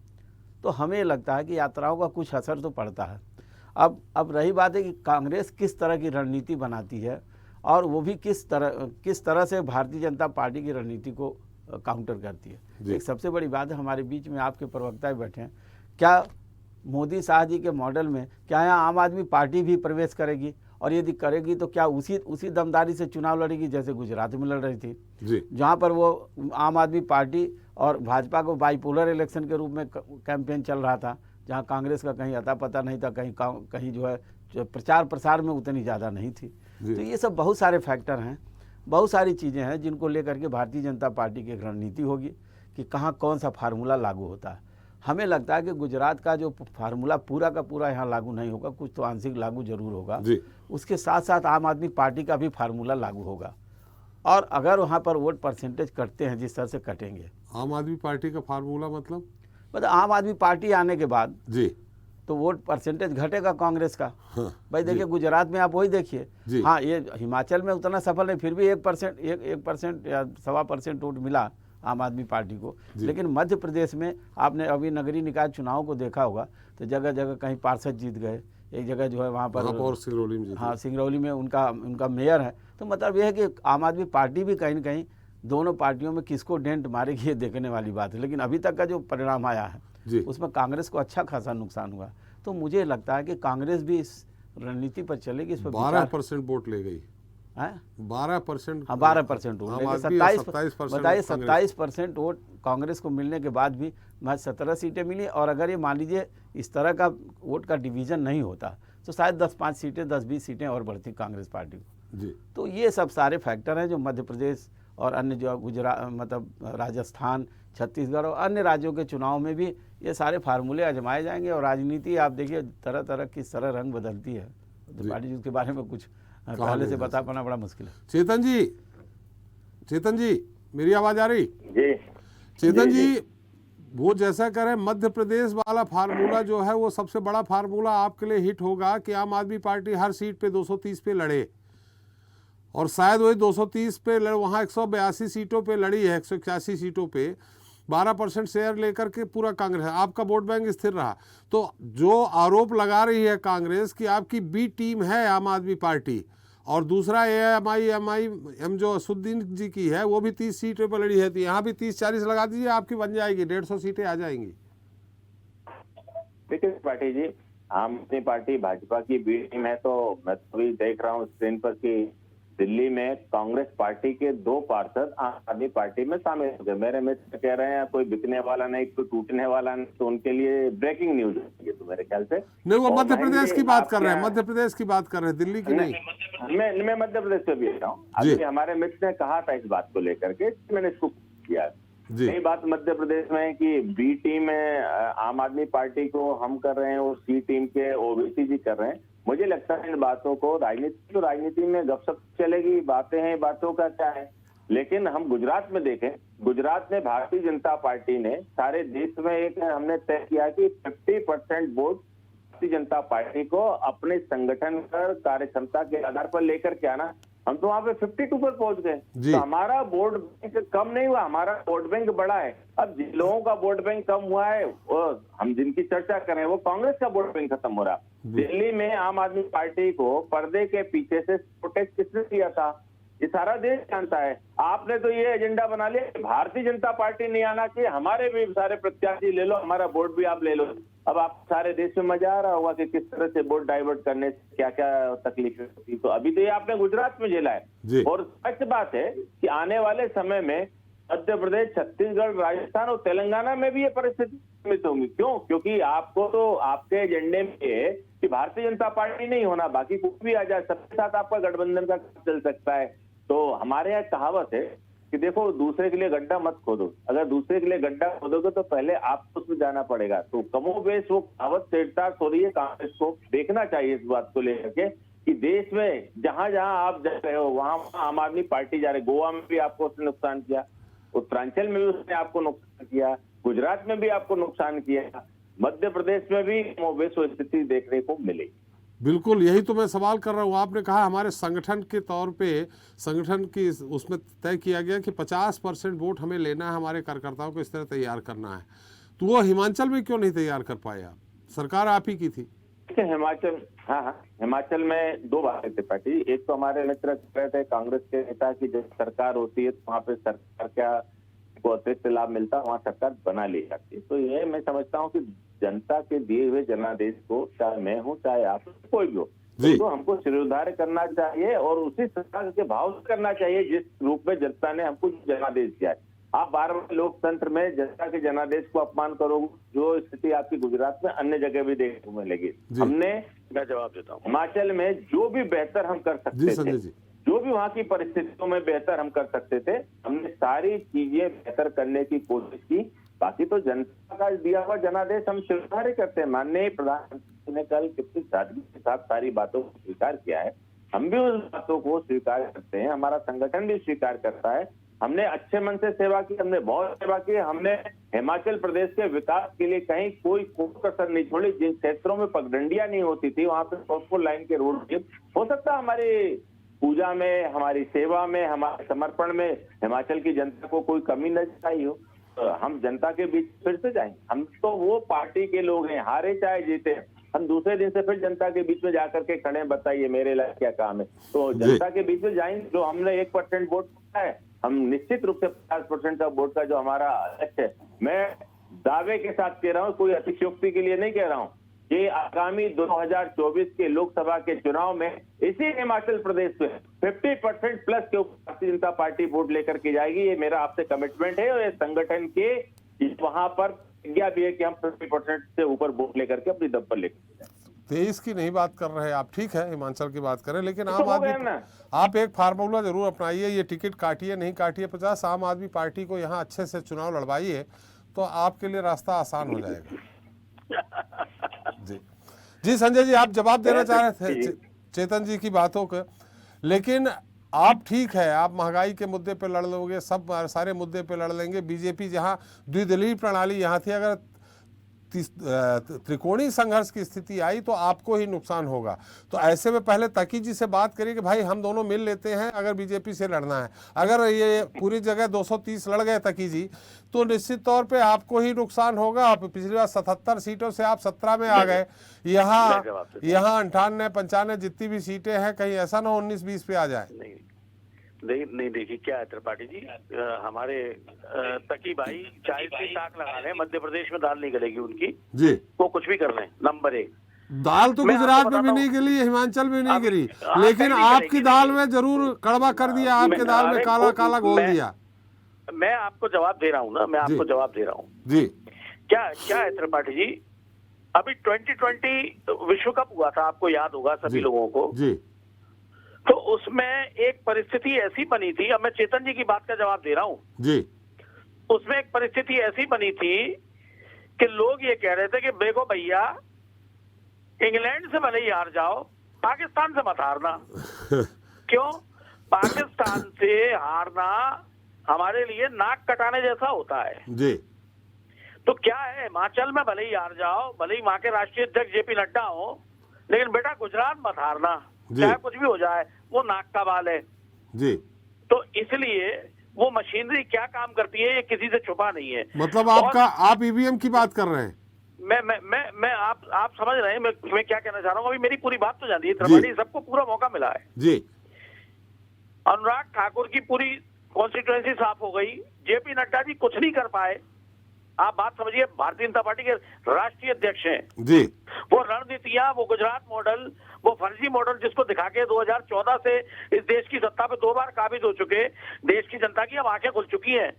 तो हमें लगता है कि यात्राओं का कुछ असर तो पड़ता है। अब रही बात है कि कांग्रेस किस तरह की रणनीति बनाती है, और वो भी किस तरह से भारतीय जनता पार्टी की रणनीति को काउंटर करती है। एक सबसे बड़ी बात है, हमारे बीच में आपके प्रवक्ता बैठे हैं, क्या मोदी शाह जी के मॉडल में क्या यहाँ आम आदमी पार्टी भी प्रवेश करेगी? और यदि करेगी तो क्या उसी दमदारी से चुनाव लड़ेगी जैसे गुजरात में लड़ रही थी, जहाँ पर वो आम आदमी पार्टी और भाजपा को बाइपोलर इलेक्शन के रूप में कैंपेन चल रहा था, जहाँ कांग्रेस का कहीं अता पता नहीं था, कहीं जो है प्रचार प्रसार में उतनी ज़्यादा नहीं थी। तो ये सब बहुत सारे फैक्टर हैं, बहुत सारी चीज़ें हैं जिनको लेकर के भारतीय जनता पार्टी की एक रणनीति होगी कि कहाँ कौन सा फार्मूला लागू होता है। हमें लगता है कि गुजरात का जो फार्मूला पूरा का पूरा यहाँ लागू नहीं होगा, कुछ तो आंशिक लागू जरूर होगा। उसके साथ साथ आम आदमी पार्टी का भी फार्मूला लागू होगा, और अगर वहाँ पर वोट परसेंटेज कटते हैं जिस तरह से कटेंगे।
आम आदमी पार्टी का फार्मूला मतलब
आम आदमी पार्टी आने के बाद तो वोट परसेंटेज घटेगा कांग्रेस का। भाई देखिए गुजरात में आप वही देखिए, हाँ ये हिमाचल में उतना सफल नहीं, फिर भी 1% या 1.25% वोट मिला आम आदमी पार्टी को। लेकिन मध्य प्रदेश में आपने अभी नगरीय निकाय चुनाव को देखा होगा, तो जगह जगह कहीं पार्षद जीत गए, एक जगह जो है वहाँ पर
सिंगरौली में,
हाँ सिंगरौली में उनका मेयर है। तो मतलब यह है कि आम आदमी पार्टी भी कहीं न कहीं दोनों पार्टियों में किसको डेंट मारेगी ये देखने वाली बात है। लेकिन अभी तक का जो परिणाम आया है उसमें कांग्रेस को अच्छा खासा नुकसान हुआ। तो मुझे लगता है कि कांग्रेस भी इस रणनीति पर चलेगी। इस पर
12% वोट ले गई, 12%,
हाँ 12% वोट, 27% वोट कांग्रेस को मिलने के बाद भी महज 17 सीटें मिली। और अगर ये मान लीजिए इस तरह का वोट का डिवीजन नहीं होता तो शायद 10-5 सीटें 10-20 सीटें और बढ़ती कांग्रेस पार्टी को। तो ये सब सारे फैक्टर हैं जो मध्य प्रदेश और अन्य जो गुजरात मतलब राजस्थान, छत्तीसगढ़ और अन्य राज्यों के चुनाव में भी ये सारे फार्मूले आजमाए जाएंगे। और राजनीति आप देखिए तरह तरह किस तरह रंग बदलती है, तो पार्टी उसके बारे में कुछ पहले से बता पाना बड़ा मुश्किल है।
चेतन जी मेरी आवाज आ रही? चेतन जी, वो जैसा करें मध्य प्रदेश वाला फार्मूला जो है वो सबसे बड़ा फार्मूला आपके लिए हिट होगा कि आम आदमी पार्टी हर सीट पे 230 पे लड़े, और शायद वही 230 पे वहाँ 182 सीटों पे लड़ी है, 181 सीटों पे 12% शेयर लेकर के पूरा कांग्रेस, आपका वोट बैंक स्थिर रहा। तो जो आरोप लगा रही है कांग्रेस कि आपकी बी टीम है आम आदमी पार्टी, और दूसरा एएमआईएम जो असुद्दीन जी की है वो भी 30 सीटें पर लड़ी है, तो यहाँ भी 30-40 लगा दीजिए, आपकी बन जाएगी, 150 सीटें आ जाएंगी।
देखिए पार्टी जी, आम आदमी पार्टी भाजपा की बी टीम है, तो मैं तो भी देख रहा हूँ स्क्रीन पर कि दिल्ली में कांग्रेस पार्टी के 2 पार्षद आम आदमी पार्टी में शामिल हो गए। मेरे मित्र कह रहे हैं कोई बिकने वाला नहीं, कोई टूटने वाला नहीं, तो उनके लिए ब्रेकिंग न्यूज है तो मेरे ख्याल से।
नहीं, वो
और
मध्य प्रदेश की बात कर रहे हैं,
आपके
मध्य प्रदेश की बात कर रहे हैं, दिल्ली की नहीं।
मैं मध्य प्रदेश से भी रहा हूँ। अभी हमारे मित्र ने कहा था इस बात को लेकर के, मैंने इसको किया। यही बात मध्य प्रदेश में है कि बी टीम में आम आदमी पार्टी को हम कर रहे हैं और सी टीम के ओवैसी जी कर रहे हैं। मुझे लगता है इन बातों को राजनीति में गपशप चलेगी, बातें हैं, बातों का क्या है। लेकिन हम गुजरात में देखें, गुजरात में भारतीय जनता पार्टी ने सारे देश में एक हमने तय किया कि 50% वोट भारतीय जनता पार्टी को अपने संगठन पर कार्य क्षमता के आधार पर लेकर के आना। हम तो वहां पे 52 पर पहुंच गए, तो हमारा वोट बैंक कम नहीं हुआ, हमारा वोट बैंक बढ़ा है। अब जिन लोगों का वोट बैंक कम हुआ है, हम जिनकी चर्चा करें, वो कांग्रेस का वोट बैंक खत्म हो रहा। दिल्ली में आम आदमी पार्टी को पर्दे के पीछे से प्रोटेस्ट किसने किया था, ये सारा देश जानता है। आपने तो ये एजेंडा बना लिया भारतीय जनता पार्टी नहीं आना चाहिए, हमारे भी सारे प्रत्याशी ले लो, हमारा वोट भी आप ले लो। अब आप सारे देश में मजा आ रहा होगा कि किस तरह से वोट डाइवर्ट करने से क्या क्या तकलीफें होती। तो अभी तो ये आपने गुजरात में झेला है। और सच बात है कि आने वाले समय में मध्य प्रदेश, छत्तीसगढ़, राजस्थान और तेलंगाना में भी ये परिस्थिति सीमित होंगी। क्यों? क्योंकि आपको तो आपके एजेंडे में है कि भारतीय जनता पार्टी नहीं होना, बाकी कुछ भी आ जाए, सबके साथ आपका गठबंधन का चल सकता है। तो हमारे यहाँ कहावत है कि देखो, दूसरे के लिए गड्ढा मत खोदो, अगर दूसरे के लिए गड्ढा खोदोगे तो पहले आपको उसमें जाना पड़ेगा। तो कमोबेश वो कहावत सेठतार हो रही है। कांग्रेस को देखना चाहिए इस बात को लेकर के कि देश में जहां जहां आप जा रहे हो वहां आम आदमी पार्टी जा रही। गोवा में भी आपको उसने नुकसान किया, उत्तरांचल में भी उसने आपको नुकसान किया, गुजरात में भी आपको नुकसान किया, मध्य प्रदेश में भी कमोबेश स्थिति देखने को मिलेगी।
बिल्कुल, यही तो मैं सवाल कर रहा हूँ। आपने कहा हमारे संगठन के तौर पे, संगठन की उसमें तय किया गया कि 50% वोट हमें लेना है, हमारे कार्यकर्ताओं को इस तरह तैयार करना है। तो वो हिमाचल में क्यों नहीं तैयार कर पाए आप? सरकार आप ही की थी।
हिमाचल, हाँ, हिमाचल में 2 बातें थे पार्टी। एक तो हमारे मित्र कह रहे थे कांग्रेस के नेता की जब सरकार होती है तो वहाँ पे सरकार क्या को अतिरिक्त लाभ मिलता है, वहाँ सरकार बना ली जाती है। तो ये मैं समझता हूँ कि जनता के दिए हुए जनादेश को, चाहे मैं हूँ चाहे आप, कोई भी हो, तो हमको सिरोधार्य करना चाहिए और उसी सरकार के भाव से करना चाहिए जिस रूप में जनता ने हमको जनादेश दिया है। आप बार-बार लोकतंत्र में जनता के जनादेश को अपमान करोगे, जो स्थिति आपकी गुजरात में अन्य जगह भी देखने को मिलेगी। हमने, मैं जवाब देता हूँ, हिमाचल में जो भी बेहतर हम कर सकते थे, जो भी वहाँ की परिस्थितियों में बेहतर हम कर सकते थे, हमने सारी चीजें बेहतर करने की कोशिश की। बाकी तो जनता का दिया हुआ जनादेश हम स्वीकार करते हैं। माननीय प्रधानमंत्री ने कल कितनी सादगी के साथ सारी बातों को स्वीकार किया है, हम भी उस बातों को स्वीकार करते हैं, हमारा संगठन भी स्वीकार करता है। हमने अच्छे मन से सेवा की, हमने बहुत सेवा की, हमने हिमाचल प्रदेश के विकास के लिए कहीं कोई कसर नहीं छोड़ी। जिन क्षेत्रों में पगडंडियां नहीं होती थी वहां पे 4 लाइन के रोड हो सकता है। हमारी पूजा में, हमारी सेवा में, हमारे समर्पण में हिमाचल की जनता को कोई कमी नजर आई हो, तो हम जनता के बीच फिर से जाएंगे। हम तो वो पार्टी के लोग हैं, हारे चाहे जीते, हम दूसरे दिन से फिर जनता के बीच में जाकर के खड़े, बताइए मेरे लिए क्या काम है। तो जनता के बीच में जाएंगे। जो हमने 1% वोट है, हम निश्चित रूप से 50% का वोट का जो हमारा लक्ष्य है, मैं दावे के साथ कह रहा हूँ, कोई अतिशयोक्ति के लिए नहीं कह रहा हूँ, कि आगामी 2024 के लोकसभा के चुनाव में इसी हिमाचल प्रदेश में 50% प्लस के भारतीय जनता पार्टी वोट लेकर के जाएगी। ये मेरा आपसे कमिटमेंट है और ये संगठन के वहां पर प्रतिज्ञा भी है कि हम 50% से ऊपर वोट लेकर के अपनी दम पर लेकर जाएंगे।
23 की नहीं बात कर रहे हैं आप, ठीक है, हिमाचल की बात करें, लेकिन आम आदमी, आप एक फार्मूला जरूर अपनाइए, ये टिकट काटिए नहीं काटिए, 50 आम आदमी पार्टी को यहाँ अच्छे से चुनाव लड़वाइए, तो आपके लिए रास्ता आसान हो जाएगा। जी संजय जी, आप जवाब देना चाह रहे थे चेतन जी की बातों को, लेकिन आप ठीक है, आप महंगाई के मुद्दे पे लड़ लोगे, सब सारे मुद्दे पे लड़ लेंगे। बीजेपी जहां द्विदलीय प्रणाली यहाँ थी, अगर त्रिकोणीय संघर्ष की स्थिति आई तो आपको ही नुकसान होगा। तो ऐसे में पहले तकी जी से बात करिए कि भाई हम दोनों मिल लेते हैं अगर बीजेपी से लड़ना है। अगर ये पूरी जगह 230 लड़ गए तकी जी तो निश्चित तौर पे आपको ही नुकसान होगा। पिछली बार 77 सीटों से आप 17 में आ गए, यहाँ 98 95 जितनी भी सीटें हैं, कहीं ऐसा ना 19-20 पे आ जाए।
नहीं देखिए क्या है त्रिपाठी जी, हमारे तकी भाई चाय से ताक लगा रहे हैं, मध्य प्रदेश में दाल नहीं गलेगी उनकी
जी,
वो कुछ भी कर लें। नंबर 1
दाल तो गुजरात में भी नहीं गिरी, हिमाचल में नहीं गिरी, लेकिन आपकी दाल में जरूर कड़वा कर दिया, आपके दाल में काला काला घोल दिया।
मैं आपको जवाब दे रहा हूँ ना, मैं आपको जवाब दे रहा हूँ
जी।
क्या है त्रिपाठी जी, अभी 2020 विश्व कप हुआ था, आपको याद होगा सभी लोगों को
जी।
तो उसमें एक परिस्थिति ऐसी बनी थी, अब मैं चेतन जी की बात का जवाब दे रहा हूँ
जी।
उसमें एक परिस्थिति ऐसी बनी थी कि लोग ये कह रहे थे कि देखो भैया इंग्लैंड से भले ही हार जाओ, पाकिस्तान से मत हारना। क्यों? पाकिस्तान से हारना हमारे लिए नाक कटाने जैसा होता है
जी।
तो क्या है, हिमाचल में भले ही हार जाओ, भले ही वहां के राष्ट्रीय अध्यक्ष जेपी नड्डा हो, लेकिन बेटा गुजरात मत हारना, चाहे कुछ भी हो जाए, वो नाक का बाल है
जी।
तो इसलिए वो मशीनरी क्या काम करती है ये किसी से छुपा नहीं है।
मतलब आप ईवीएम की बात कर रहे हैं?
मैं आप समझ रहे हैं मैं क्या कहना चाह रहा हूँ। अभी मेरी पूरी बात तो जानिए त्रिपाठी, सबको पूरा मौका मिला है
जी।
अनुराग ठाकुर की पूरी कॉन्स्टिट्यूएंसी साफ हो गई, जेपी नड्डा जी कुछ नहीं कर पाए। आप बात समझिए, भारतीय जनता पार्टी के राष्ट्रीय अध्यक्ष हैं
जी।
वो रणनीतियां, वो गुजरात मॉडल, वो फर्जी मॉडल जिसको दिखा के 2014 से इस देश की सत्ता पे 2 बार काबिज हो चुके, देश की जनता की अब आंखें खुल चुकी हैं।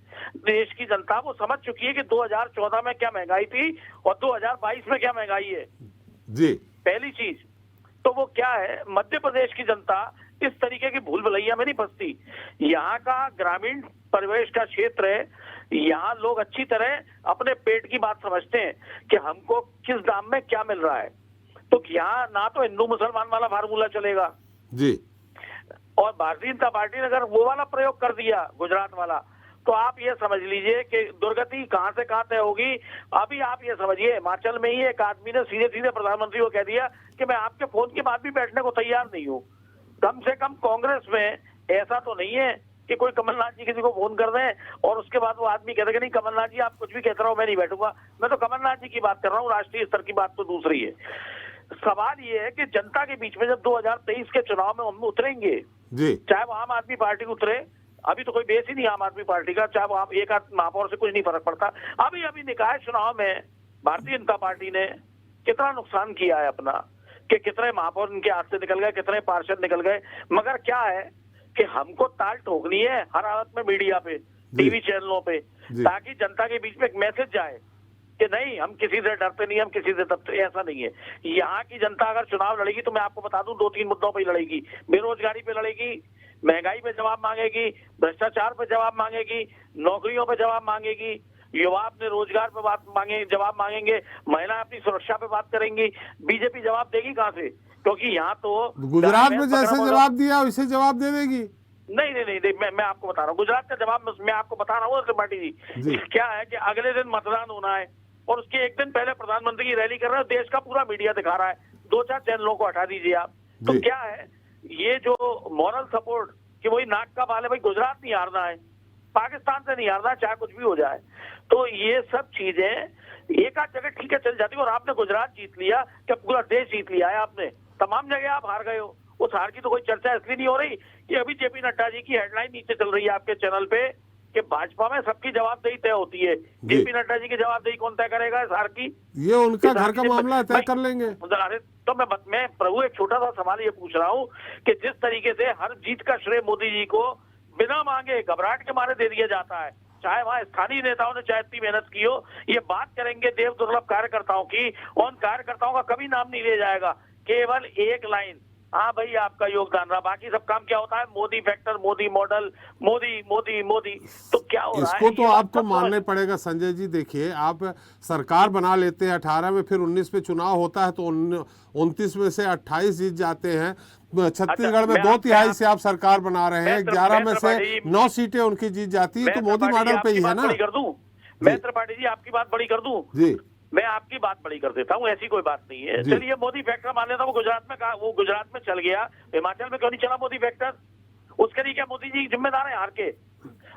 देश की जनता वो समझ चुकी है कि 2014 में क्या महंगाई थी और 2022 में क्या महंगाई है
जी।
पहली चीज तो वो क्या है, मध्य प्रदेश की जनता इस तरीके की भूल भुलैया में नहीं फंसती। यहाँ का ग्रामीण परिवेश का क्षेत्र है, यहाँ लोग अच्छी तरह अपने पेट की बात समझते हैं कि हमको किस दाम में क्या मिल रहा है। तो यहाँ ना तो हिंदू मुसलमान वाला फार्मूला चलेगा
जी,
और भारतीय जनता पार्टी ने अगर वो वाला प्रयोग कर दिया गुजरात वाला, तो आप ये समझ लीजिए कि दुर्गति कहां से कहां तय होगी। अभी आप ये समझिए, हिमाचल में ही एक आदमी ने सीधे सीधे प्रधानमंत्री को कह दिया कि मैं आपके फोन के बाद भी बैठने को तैयार नहीं हूँ। कम से कम कांग्रेस में ऐसा तो नहीं है कि कोई कमलनाथ जी किसी को फोन कर दें और उसके बाद वो आदमी कहते कि नहीं कमलनाथ जी आप कुछ भी कहते रहो, मैं नहीं बैठूंगा। मैं तो कमलनाथ जी की बात कर रहा हूँ, राष्ट्रीय स्तर की बात तो दूसरी है। सवाल ये है कि जनता के बीच में जब 2023 के चुनाव में हम उतरेंगे
जी,
चाहे वो आम आदमी पार्टी उतरे, अभी तो कोई बेस ही नहीं आम आदमी पार्टी का, चाहे वो आप एक आध महापौर से कुछ नहीं फर्क पड़ता। अभी निकाय चुनाव में भारतीय जनता पार्टी ने कितना नुकसान किया है अपना, कि कितने महापौर इनके हाथ से निकल गए, कितने पार्षद निकल गए। मगर क्या है कि हमको ताल ठोकनी है हर हालत में मीडिया पे, टीवी चैनलों पे, ताकि जनता के बीच में एक मैसेज जाए कि नहीं हम किसी से डरते नहीं, हम किसी से दबते, ऐसा नहीं है। यहाँ की जनता अगर चुनाव लड़ेगी तो मैं आपको बता दूं 2-3 मुद्दों पर लड़ेगी। बेरोजगारी पे लड़ेगी, महंगाई पे जवाब मांगेगी, भ्रष्टाचार पे जवाब मांगेगी, नौकरियों पे जवाब मांगेगी, युवा अपने रोजगार पे जवाब मांगेंगे, महिला अपनी सुरक्षा पे बात करेंगी। बीजेपी जवाब देगी कहाँ से? क्योंकि यहाँ तो
गुजरात में जैसे जवाब दिया वैसे जवाब दे देगी।
नहीं, मैं आपको बता रहा हूँ गुजरात का जवाब मैं आपको बता रहा हूँ त्रिपाठी जी। क्या है कि अगले दिन मतदान होना है और उसके एक दिन पहले प्रधानमंत्री की रैली कर रहे हैं, देश का पूरा मीडिया दिखा रहा है, 2-4 चैनलों को हटा दीजिए आप। तो क्या है ये जो मॉरल सपोर्ट कि वही नाक का बाल है, भाई गुजरात नहीं हारना है, पाकिस्तान से नहीं हारना, चाहे कुछ भी हो जाए। तो ये सब चीजें एक आध जगह ठीक है चल जाती है, और आपने गुजरात जीत लिया, क्या पूरा देश जीत लिया है आपने? तमाम जगह आप हार गए हो। उस हार की तो कोई चर्चा इसलिए नहीं हो रही कि अभी जेपी नड्डा जी की हेडलाइन नीचे चल रही है आपके चैनल पे कि भाजपा में सबकी जवाबदेही तय होती है, जेपी नड्डा जी की जवाबदेही कौन तय करेगा इस हार की?
ये उनका घर का मामला तय कर लेंगे।
अरे तो मैं प्रभु एक छोटा सा सवाल ये पूछ रहा हूँ कि जिस तरीके से हर जीत का श्रेय मोदी जी को बिना मांगे घबराहट के मारे दे दिया जाता है, चाहे वहाँ स्थानीय नेताओं ने चाहे इतनी मेहनत की हो। ये बात करेंगे देव दुर्लभ कार्यकर्ताओं की, उन कार्यकर्ताओं का कभी नाम नहीं लिया जाएगा, केवल एक लाइन, हाँ भाई आपका योगदान रहा, बाकी सब काम क्या होता है? Modi factor, Modi model, Modi Modi Modi. तो क्या हो रहा है?
इसको तो आपको मानना पड़ेगा संजय जी। देखिए आप सरकार बना लेते हैं 18 में, फिर 19 में चुनाव होता है तो 29 में से 28 जीत जाते हैं। छत्तीसगढ़ में 2/3 से आप सरकार बना रहे हैं, 11 में से 9 सीटें उनकी जीत जाती है। तो मोदी मॉडल पे ही है ना।
मैं त्रिपाठी जी आपकी बात बड़ी कर दूं
जी।
मैं आपकी बात बड़ी कर देता हूँ, ऐसी कोई बात नहीं है। चलिए मोदी फैक्टर मान लेता हूँ, वो गुजरात में चल गया, हिमाचल में क्यों नहीं चला मोदी फैक्टर? उसके लिए क्या मोदी जी जिम्मेदार है हार के?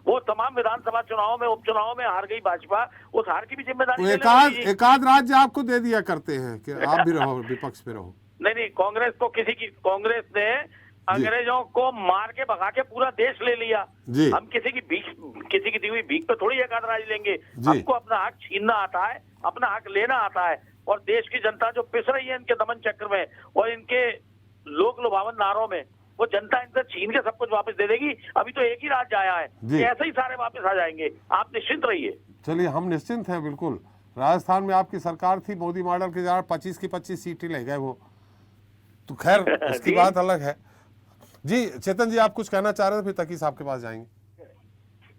वो तमाम विधानसभा चुनावों में, उपचुनावों में हार गई भाजपा, उस हार की भी जिम्मेदारी
एकाध राज्य आपको दे दिया करते हैं कि आप भी रहो, विपक्ष में रहो।
नहीं, कांग्रेस ने अंग्रेजों को मार के भगा के पूरा देश ले लिया। हम किसी की दी हुई भीख पे थोड़ी एक आध राज्य लेंगे। हमको अपना हक छीनना आता है, अपना हक लेना आता है, और देश की जनता जो पिस रही है इनके दमन चक्र में और इनके लोक लुभावन नारों में, वो जनता इनसे छीन के सब कुछ वापस दे देगी। अभी तो एक ही राज्य आया है, ऐसे ही सारे वापस आ जाएंगे, आप निश्चिंत रहिए।
चलिए, हम निश्चिंत हैं बिल्कुल। राजस्थान में आपकी सरकार थी मोदी मॉडल के, 25 की 25 सीटें ले गए वो, तो खैर उसकी बात अलग है। जी चेतन जी, आप कुछ कहना चाह रहे थे, फिर तकी साहब के पास जाएंगे।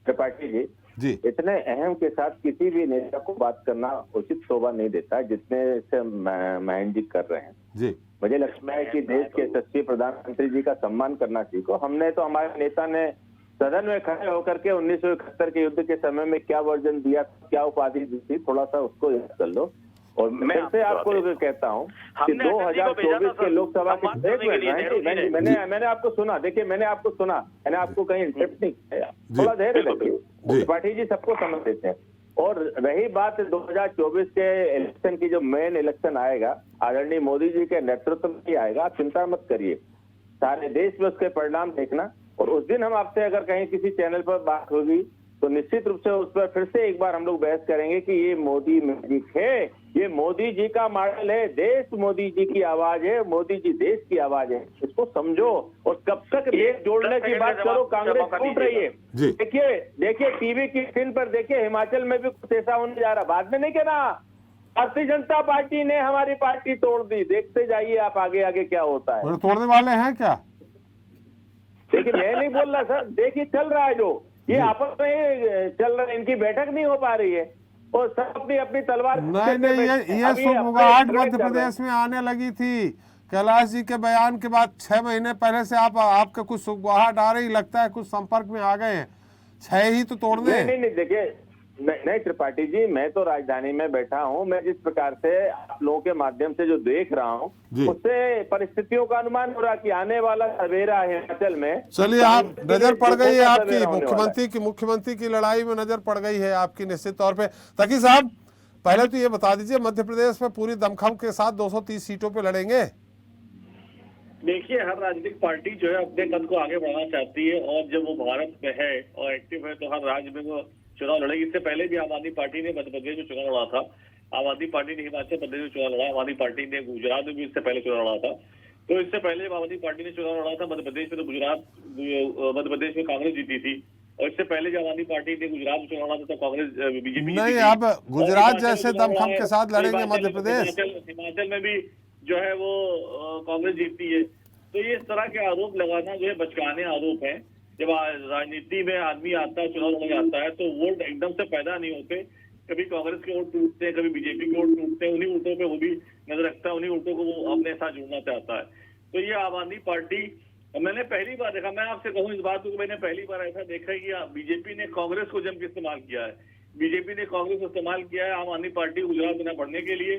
त्रिपाठी जी, इतने अहम के साथ किसी भी नेता को बात करना उचित शोभा नहीं देता जितने से महेंद्र जी कर रहे हैं। जी, मुझे लगता है कि देश के यशस्वी प्रधानमंत्री जी का सम्मान करना सीखो। हमने तो, हमारे नेता ने सदन में खड़े होकर के 1971 के युद्ध के समय में क्या वर्जन दिया, क्या उपाधि दी थी, थोड़ा सा उसको याद कर लो। और मैं से आपको कहता हूँ कि 2024 के लोकसभा के, मैंने आपको सुना, देखिए मैंने आपको सुना, मैंने आपको कहीं इंटरप्ट नहीं किया, थोड़ा धैर्य रखिए। त्रिपाठी जी सबको समझ देते हैं। और रही बात 2024 के इलेक्शन की, जो मेन इलेक्शन आएगा आदरणीय मोदी जी के नेतृत्व में ही आएगा, आप चिंता मत करिए, सारे देश में उसके परिणाम देखना। और उस दिन हम आपसे अगर कहीं किसी चैनल पर बात होगी तो निश्चित रूप से उस पर फिर से एक बार हम लोग बहस करेंगे कि ये मोदी मैजिक है, ये मोदी जी का मॉडल है, देश मोदी जी की आवाज है, मोदी जी देश की आवाज है, इसको समझो। और कब तक देश जोड़ने की बात करो, कांग्रेस टूट रही है। देखिए टीवी की स्क्रीन पर देखिए, हिमाचल में भी कुछ ऐसा होने जा रहा, बाद में नहीं कहना भारतीय जनता पार्टी ने हमारी पार्टी तोड़ दी, देखते जाइए आप आगे आगे क्या होता है।
तोड़ने वाले हैं क्या?
देखिए मैं नहीं बोल रहा सर, देखिए चल रहा है, जो ये आपस में चल रहा है, इनकी बैठक नहीं हो पा रही है और सब अपनी अपनी तलवार।
नहीं, ये सुगबुगाहट मध्य प्रदेश में आने लगी थी कैलाश जी के बयान के बाद। 6 महीने पहले से आपका कुछ सुगबुगाहट आ रही, लगता है कुछ संपर्क में आ गए हैं। 6 ही तो तोड़ने।
नहीं देखिए, नहीं त्रिपाठी जी, मैं तो राजधानी में बैठा हूं, मैं जिस प्रकार से आप लोगों के माध्यम से जो देख रहा हूं, उससे परिस्थितियों का अनुमान हो रहा कि आने वाला सवेरा है हिमाचल में।
चलिए, आप नजर पड़ गई है आपकी मुख्यमंत्री की लड़ाई में नजर पड़ गई है आपकी निश्चित तौर पे। तकी साहब, पहले तो ये बता दीजिए, मध्य प्रदेश में पूरी दमखम के साथ 230 सीटों पे लड़ेंगे?
देखिए, हर राजनीतिक पार्टी जो है अपने कद को आगे बढ़ाना चाहती है, और जब वो भारत में है और एक्टिव है तो हर राज्य में वो चुनाव लड़ेगी। इससे पहले भी आम आदमी पार्टी ने मध्य प्रदेश में चुनाव लड़ा था, आम आदमी पार्टी ने हिमाचल प्रदेश में चुनाव लड़ा, आम आदमी पार्टी ने गुजरात में भी इससे पहले चुनाव लड़ा था। तो इससे पहले आम आदमी पार्टी ने चुनाव लड़ा था मध्य प्रदेश में, तो मध्य प्रदेश में कांग्रेस जीती थी। और इससे पहले जब आम आदमी पार्टी ने गुजरात में चुनाव लड़ा था तो कांग्रेस बीजेपी
नहीं, अब गुजरात जैसे दमखम के साथ लड़ेंगे मध्य प्रदेश।
हिमाचल में भी जो है वो कांग्रेस जीतती है। तो ये इस तरह के आरोप लगाना जो है बचकाने आरोप है। जब राजनीति में आदमी आता है, चुनाव लड़ने आता है, तो वोट एकदम से पैदा नहीं होते। कभी कांग्रेस के वोट टूटते हैं, कभी बीजेपी के वोट टूटते हैं, उन्हीं वोटों पे वो भी नजर रखता है, उन्हीं वोटों को वो अपने साथ जोड़ना चाहता है। तो ये आम आदमी पार्टी, मैंने पहली बार देखा, मैं आपसे कहूँ इस बात को, मैंने पहली बार ऐसा देखा है कि बीजेपी ने कांग्रेस को जम के इस्तेमाल किया है। बीजेपी ने कांग्रेस को इस्तेमाल किया है आम आदमी पार्टी गुजरात में न बढ़ने के लिए।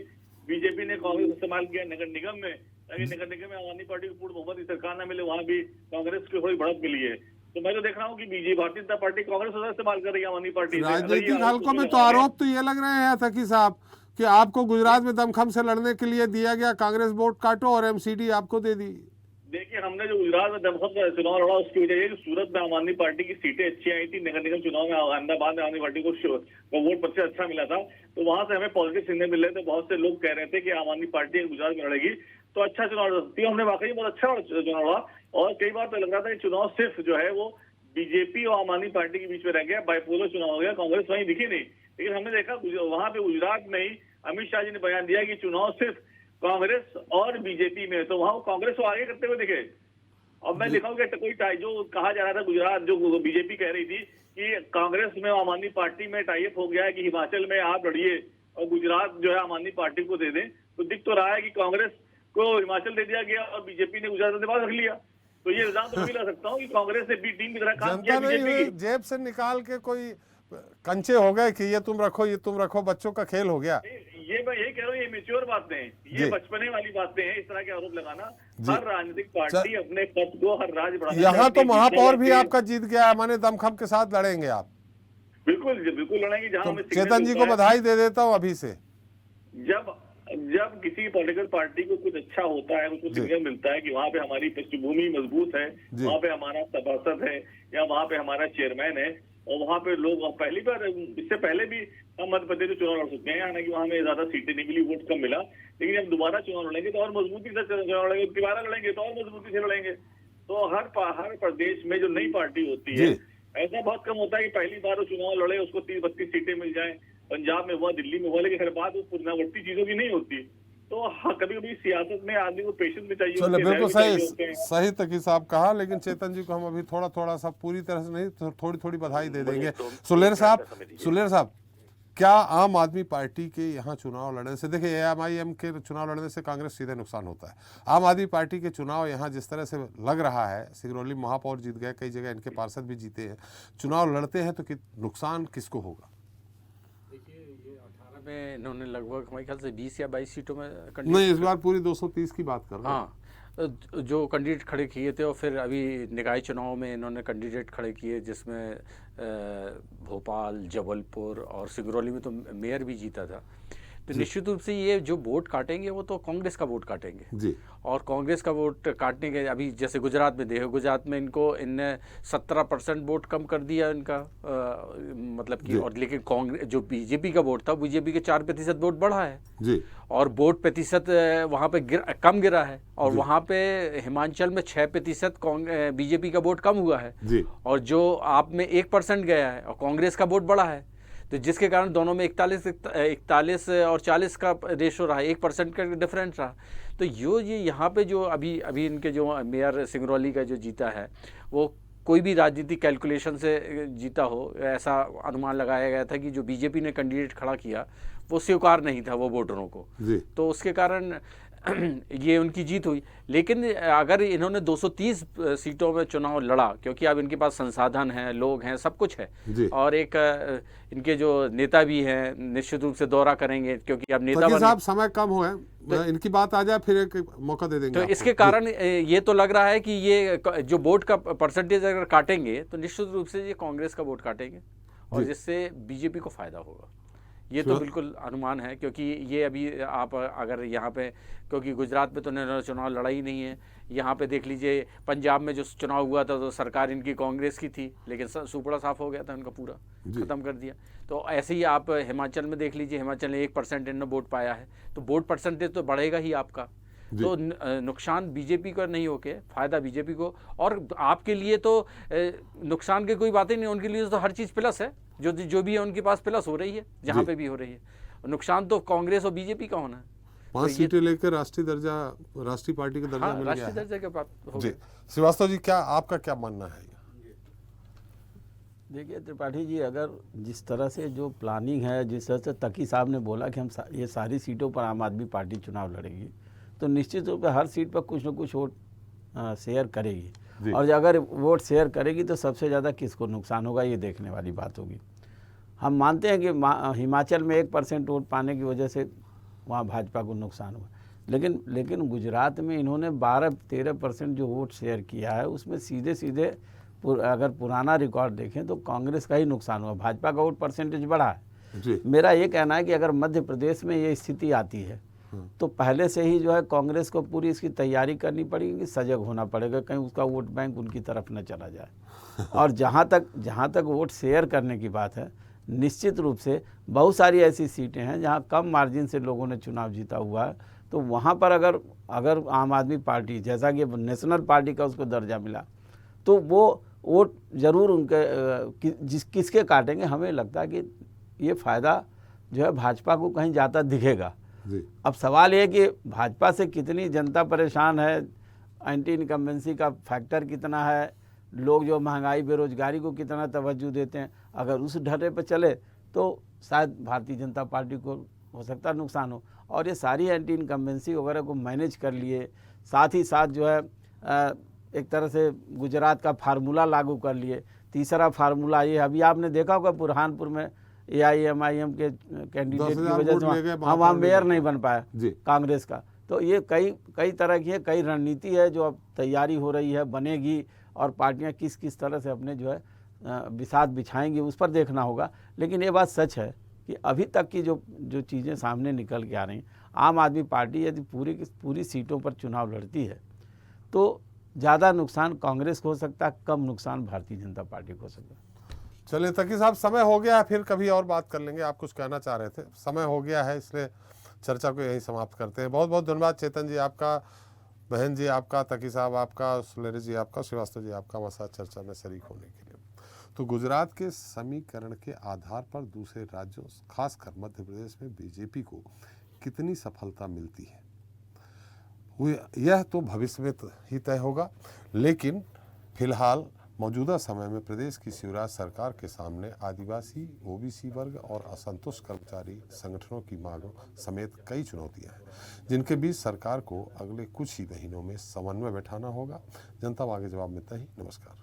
बीजेपी ने कांग्रेस को इस्तेमाल किया नगर निगम में, ताकि नगर निगम में आम आदमी पार्टी को पूर्ण बहुमत की सरकार न मिले, वहां भी कांग्रेस को थोड़ी बढ़त मिली है। तो मैं तो देख रहा हूँ कि बीजेपी, भारतीय जनता पार्टी कांग्रेस का इस्तेमाल कर रही है आम आदमी पार्टी।
राजनीतिक हलकों में तो आरोप तो ये लग रहे हैं तकी साहब कि आपको गुजरात में दमखम से लड़ने के लिए दिया गया कांग्रेस वोट काटो और एमसीडी आपको दे दी।
देखिए, हमने जो गुजरात में दमखम का चुनाव लड़ा उसकी वजह ये कि सूरत में आम आदमी पार्टी की सीटें अच्छी आई थी। नगर निगम चुनाव में अहमदाबाद में आम आदमी पार्टी को वोट सबसे अच्छा मिला था, तो वहां से हमें पॉजिटिव सिग्नल मिल रहे थे। बहुत से लोग कह रहे थे कि आम आदमी पार्टी गुजरात में लड़ेगी तो अच्छा चुनाव लड़ सकती है। हमने वाकई बहुत अच्छा चुनाव लड़ा, और कई बार तो लग रहा था कि चुनाव सिर्फ जो है वो बीजेपी और आम आदमी पार्टी के बीच में रह गया, बाइपोलर चुनाव हो गया, कांग्रेस वहीं दिखी नहीं। लेकिन हमने देखा वहां पे गुजरात में ही अमित शाह जी ने बयान दिया कि चुनाव सिर्फ कांग्रेस और बीजेपी में, तो वहां कांग्रेस को आगे करते हुए दिखे। और मैं दिखाऊं कि कोई जो कहा जा रहा था गुजरात, जो बीजेपी कह रही थी कि कांग्रेस में आम आदमी पार्टी में टाइप हो गया है कि हिमाचल में आप लड़िए और गुजरात जो है आम आदमी पार्टी को दे दें, तो दिख तो रहा है कि कांग्रेस को हिमाचल दे दिया गया और बीजेपी ने गुजरात में रख लिया। तो ये इल्जाम तो भी ला सकता हूँ कि कांग्रेस ने बी टीम की तरह काम किया, बीजेपी की
जेब से निकाल के कोई कंचे हो गए कि ये तुम रखो बच्चों का खेल हो गया।
ये मैं यही कह रहा हूँ, ये मेच्योर बातें हैं, ये बचपने वाली बातें हैं। इस तरह के आरोप लगाना, हर राजनीतिक पार्टी अपने पद को हर राज्य बढ़ाना।
यहाँ तो महापौर भी आपका जीत गया है, माने दमखम के साथ लड़ेंगे आप?
बिल्कुल बिल्कुल लड़ेंगे। जहाँ
तो चेतन जी को बधाई दे देता हूँ अभी से।
जब किसी पॉलिटिकल पार्टी को कुछ अच्छा होता है, उसको सिग्नल मिलता है कि वहाँ पे हमारी पृष्ठभूमि मजबूत है, वहाँ पे हमारा सभासद है या वहाँ पे हमारा चेयरमैन है, और वहाँ पे लोग पहली बार, इससे पहले भी हम मध्य प्रदेश में चुनाव लड़ सकते हैं, हालांकि वहाँ में ज्यादा सीटें नहीं मिली, वोट कम मिला, लेकिन जब दोबारा चुनाव लड़ेंगे तो और मजबूती से चुनाव लड़ेंगे, दोबारा लड़ेंगे तो और मजबूती से लड़ेंगे। तो हर प्रदेश में जो नई पार्टी होती है, ऐसा बहुत कम होता है कि पहली बार वो चुनाव लड़े, उसको 30-32 सीटें मिल जाए। पंजाब में हुआ, दिल्ली में हुआ, लेकिन हर बात वो पुनरावृत्ति चीजों की नहीं होती। तो हाँ, कभी कभी सियासत में आदमी को पेशेंस भी चाहिए।
चलो बिल्कुल सही तकी साहब कहा, लेकिन चेतन जी को हम अभी थोड़ा सा, पूरी तरह से नहीं, थोड़ी बधाई दे देंगे। सुलेर साहब, क्या आम आदमी पार्टी के यहाँ चुनाव लड़ने से, देखिए AMIM के चुनाव लड़ने से कांग्रेस सीधे नुकसान होता है। आम आदमी पार्टी के चुनाव यहाँ जिस तरह से लग रहा है, सिंगरौली महापौर जीत गए, कई जगह इनके पार्षद भी जीते हैं, चुनाव लड़ते हैं तो नुकसान किसको होगा?
में इन्होंने लगभग हमारे ख्याल से 20 या 22 सीटों में
नहीं, इस बार पूरी 230 की बात कर रहे हैं।
हाँ, जो कैंडिडेट खड़े किए थे, और फिर अभी निकाय चुनाव में इन्होंने कैंडिडेट खड़े किए, जिसमें भोपाल, जबलपुर और सिंगरौली में तो मेयर भी जीता था। तो निश्चित रूप से ये जो वोट काटेंगे वो तो कांग्रेस का वोट काटेंगे जी। और कांग्रेस का वोट काटने के, अभी जैसे गुजरात में देखो, गुजरात में इनने 17% वोट कम कर दिया इनका, मतलब कि, और लेकिन कांग्रेस जो बीजेपी का वोट था, बीजेपी के 4% वोट बढ़ा है जी। और वोट प्रतिशत वहाँ पे कम गिरा है, और वहाँ पे हिमाचल में 6% बीजेपी का वोट कम हुआ है जी। और जो आप में 1% गया है, और कांग्रेस का वोट बढ़ा है, तो जिसके कारण दोनों में 41 और 40 का रेशो रहा, 1% का डिफरेंस रहा। तो ये यहाँ पे जो अभी इनके जो मेयर सिंगरौली का जो जीता है, वो कोई भी राजनीतिक कैलकुलेशन से जीता हो, ऐसा अनुमान लगाया गया था कि जो बीजेपी ने कैंडिडेट खड़ा किया वो स्वीकार नहीं था वो वोटरों को, तो उसके कारण ये उनकी जीत हुई। लेकिन अगर इन्होंने 230 सीटों में चुनाव लड़ा, क्योंकि अब इनके पास संसाधन हैं, लोग हैं, सब कुछ है, और एक इनके जो नेता भी हैं, निश्चित रूप से दौरा करेंगे, क्योंकि अब नेता
साहब समय कम हुआ है, तो इनकी बात आ जाए फिर एक मौका दे देंगे।
तो इसके कारण ये तो लग रहा है कि ये जो वोट का परसेंटेज अगर काटेंगे तो निश्चित रूप से ये कांग्रेस का वोट काटेंगे, और जिससे बीजेपी को फायदा होगा। ये तो बिल्कुल अनुमान है, क्योंकि ये अभी आप अगर यहाँ पे, क्योंकि गुजरात में तो इन्होंने चुनाव लड़ा ही नहीं है, यहाँ पे देख लीजिए पंजाब में जो चुनाव हुआ था तो सरकार इनकी कांग्रेस की थी, लेकिन सुपड़ा साफ हो गया था उनका, पूरा खत्म कर दिया। तो ऐसे ही आप हिमाचल में देख लीजिए, हिमाचल ने 1% इन्होंने वोट पाया है, तो वोट परसेंटेज तो बढ़ेगा ही आपका। तो नुकसान बीजेपी का नहीं होके फायदा बीजेपी को, और आपके लिए तो नुकसान की कोई बात ही नहीं, उनके लिए तो हर चीज़ प्लस है, जो भी है उनके पास प्लस हो रही है, जहाँ पे भी हो रही है। नुकसान तो कांग्रेस और बीजेपी का होना है।
5 सीटें लेकर राष्ट्रीय पार्टी का दर्जा मिल गया है।
राष्ट्रीय दर्जा के बात हो
जी। श्रीवास्तव जी, आपका क्या मानना है?
देखिए त्रिपाठी जी, अगर जिस तरह से जो प्लानिंग है, जिस तरह से तकी साहब ने बोला कि हम ये सारी सीटों पर आम आदमी पार्टी चुनाव लड़ेगी, तो निश्चित रूप से हर सीट पर कुछ न कुछ वोट शेयर करेगी, और अगर वोट शेयर करेगी तो सबसे ज़्यादा किसको नुकसान होगा, ये देखने वाली बात होगी। हम मानते हैं कि हिमाचल में 1% वोट पाने की वजह से वहाँ भाजपा को नुकसान हुआ, लेकिन गुजरात में इन्होंने 12-13% जो वोट शेयर किया है, उसमें सीधे अगर पुराना रिकॉर्ड देखें तो कांग्रेस का ही नुकसान हुआ, भाजपा का वोट परसेंटेज बढ़ा है। मेरा ये कहना है कि अगर मध्य प्रदेश में ये स्थिति आती है तो पहले से ही जो है कांग्रेस को पूरी इसकी तैयारी करनी पड़ेगी, सजग होना पड़ेगा, कहीं उसका वोट बैंक उनकी तरफ न चला जाए। और जहाँ तक वोट शेयर करने की बात है, निश्चित रूप से बहुत सारी ऐसी सीटें हैं जहाँ कम मार्जिन से लोगों ने चुनाव जीता हुआ है, तो वहाँ पर अगर आम आदमी पार्टी, जैसा कि नेशनल पार्टी का उसको दर्जा मिला, तो वो वोट ज़रूर उनके किसके काटेंगे। हमें लगता है कि ये फ़ायदा जो है भाजपा को कहीं जाता दिखेगा। अब सवाल ये कि भाजपा से कितनी जनता परेशान है, एंटी इनकम्बेंसी का फैक्टर कितना है, लोग जो महंगाई बेरोजगारी को कितना तवज्जो देते हैं, अगर उस ढर्रे पर चले तो शायद भारतीय जनता पार्टी को हो सकता है नुकसान हो। और ये सारी एंटी इनकम्बेंसी वगैरह को मैनेज कर लिए, साथ ही साथ जो है एक तरह से गुजरात का फार्मूला लागू कर लिए। तीसरा फार्मूला ये, अभी आपने देखा होगा बुरहानपुर में AIMIM के कैंडिडेट की
10,000
वजह
वोट ले
से
गए,
वहाँ
महापौर
मेयर
नहीं
नहीं बन पाया
जी।
कांग्रेस का। तो ये कई तरह की है, कई रणनीति है जो अब तैयारी हो रही है, बनेगी, और पार्टियां किस किस तरह से अपने जो है बिसात बिछाएंगी उस पर देखना होगा। लेकिन ये बात सच है कि अभी तक की जो चीज़ें सामने निकल के आ रही हैं, आम आदमी पार्टी यदि पूरी सीटों पर चुनाव लड़ती है तो ज़्यादा नुकसान कांग्रेस को हो सकता है, कम नुकसान भारतीय जनता पार्टी को हो सकता है।
चलिए तकी साहब, समय हो गया है, फिर कभी और बात कर लेंगे। आप कुछ कहना चाह रहे थे, समय हो गया है, इसलिए चर्चा को यहीं समाप्त करते हैं। बहुत बहुत धन्यवाद चेतन जी आपका, बहन जी आपका, तकी साहब आपका, सुलेरी जी आपका, श्रीवास्तव जी आपका हमारे साथ चर्चा में शरीक होने के लिए। तो गुजरात के समीकरण के आधार पर दूसरे राज्यों खासकर मध्य प्रदेश में बीजेपी को कितनी सफलता मिलती है यह तो भविष्य में ही तय होगा। लेकिन फिलहाल मौजूदा समय में प्रदेश की शिवराज सरकार के सामने आदिवासी, ओबीसी वर्ग और असंतुष्ट कर्मचारी संगठनों की मांगों समेत कई चुनौतियां हैं, जिनके बीच सरकार को अगले कुछ ही महीनों में समन्वय बैठाना होगा। जनता आगे जवाब में इतना ही। नमस्कार।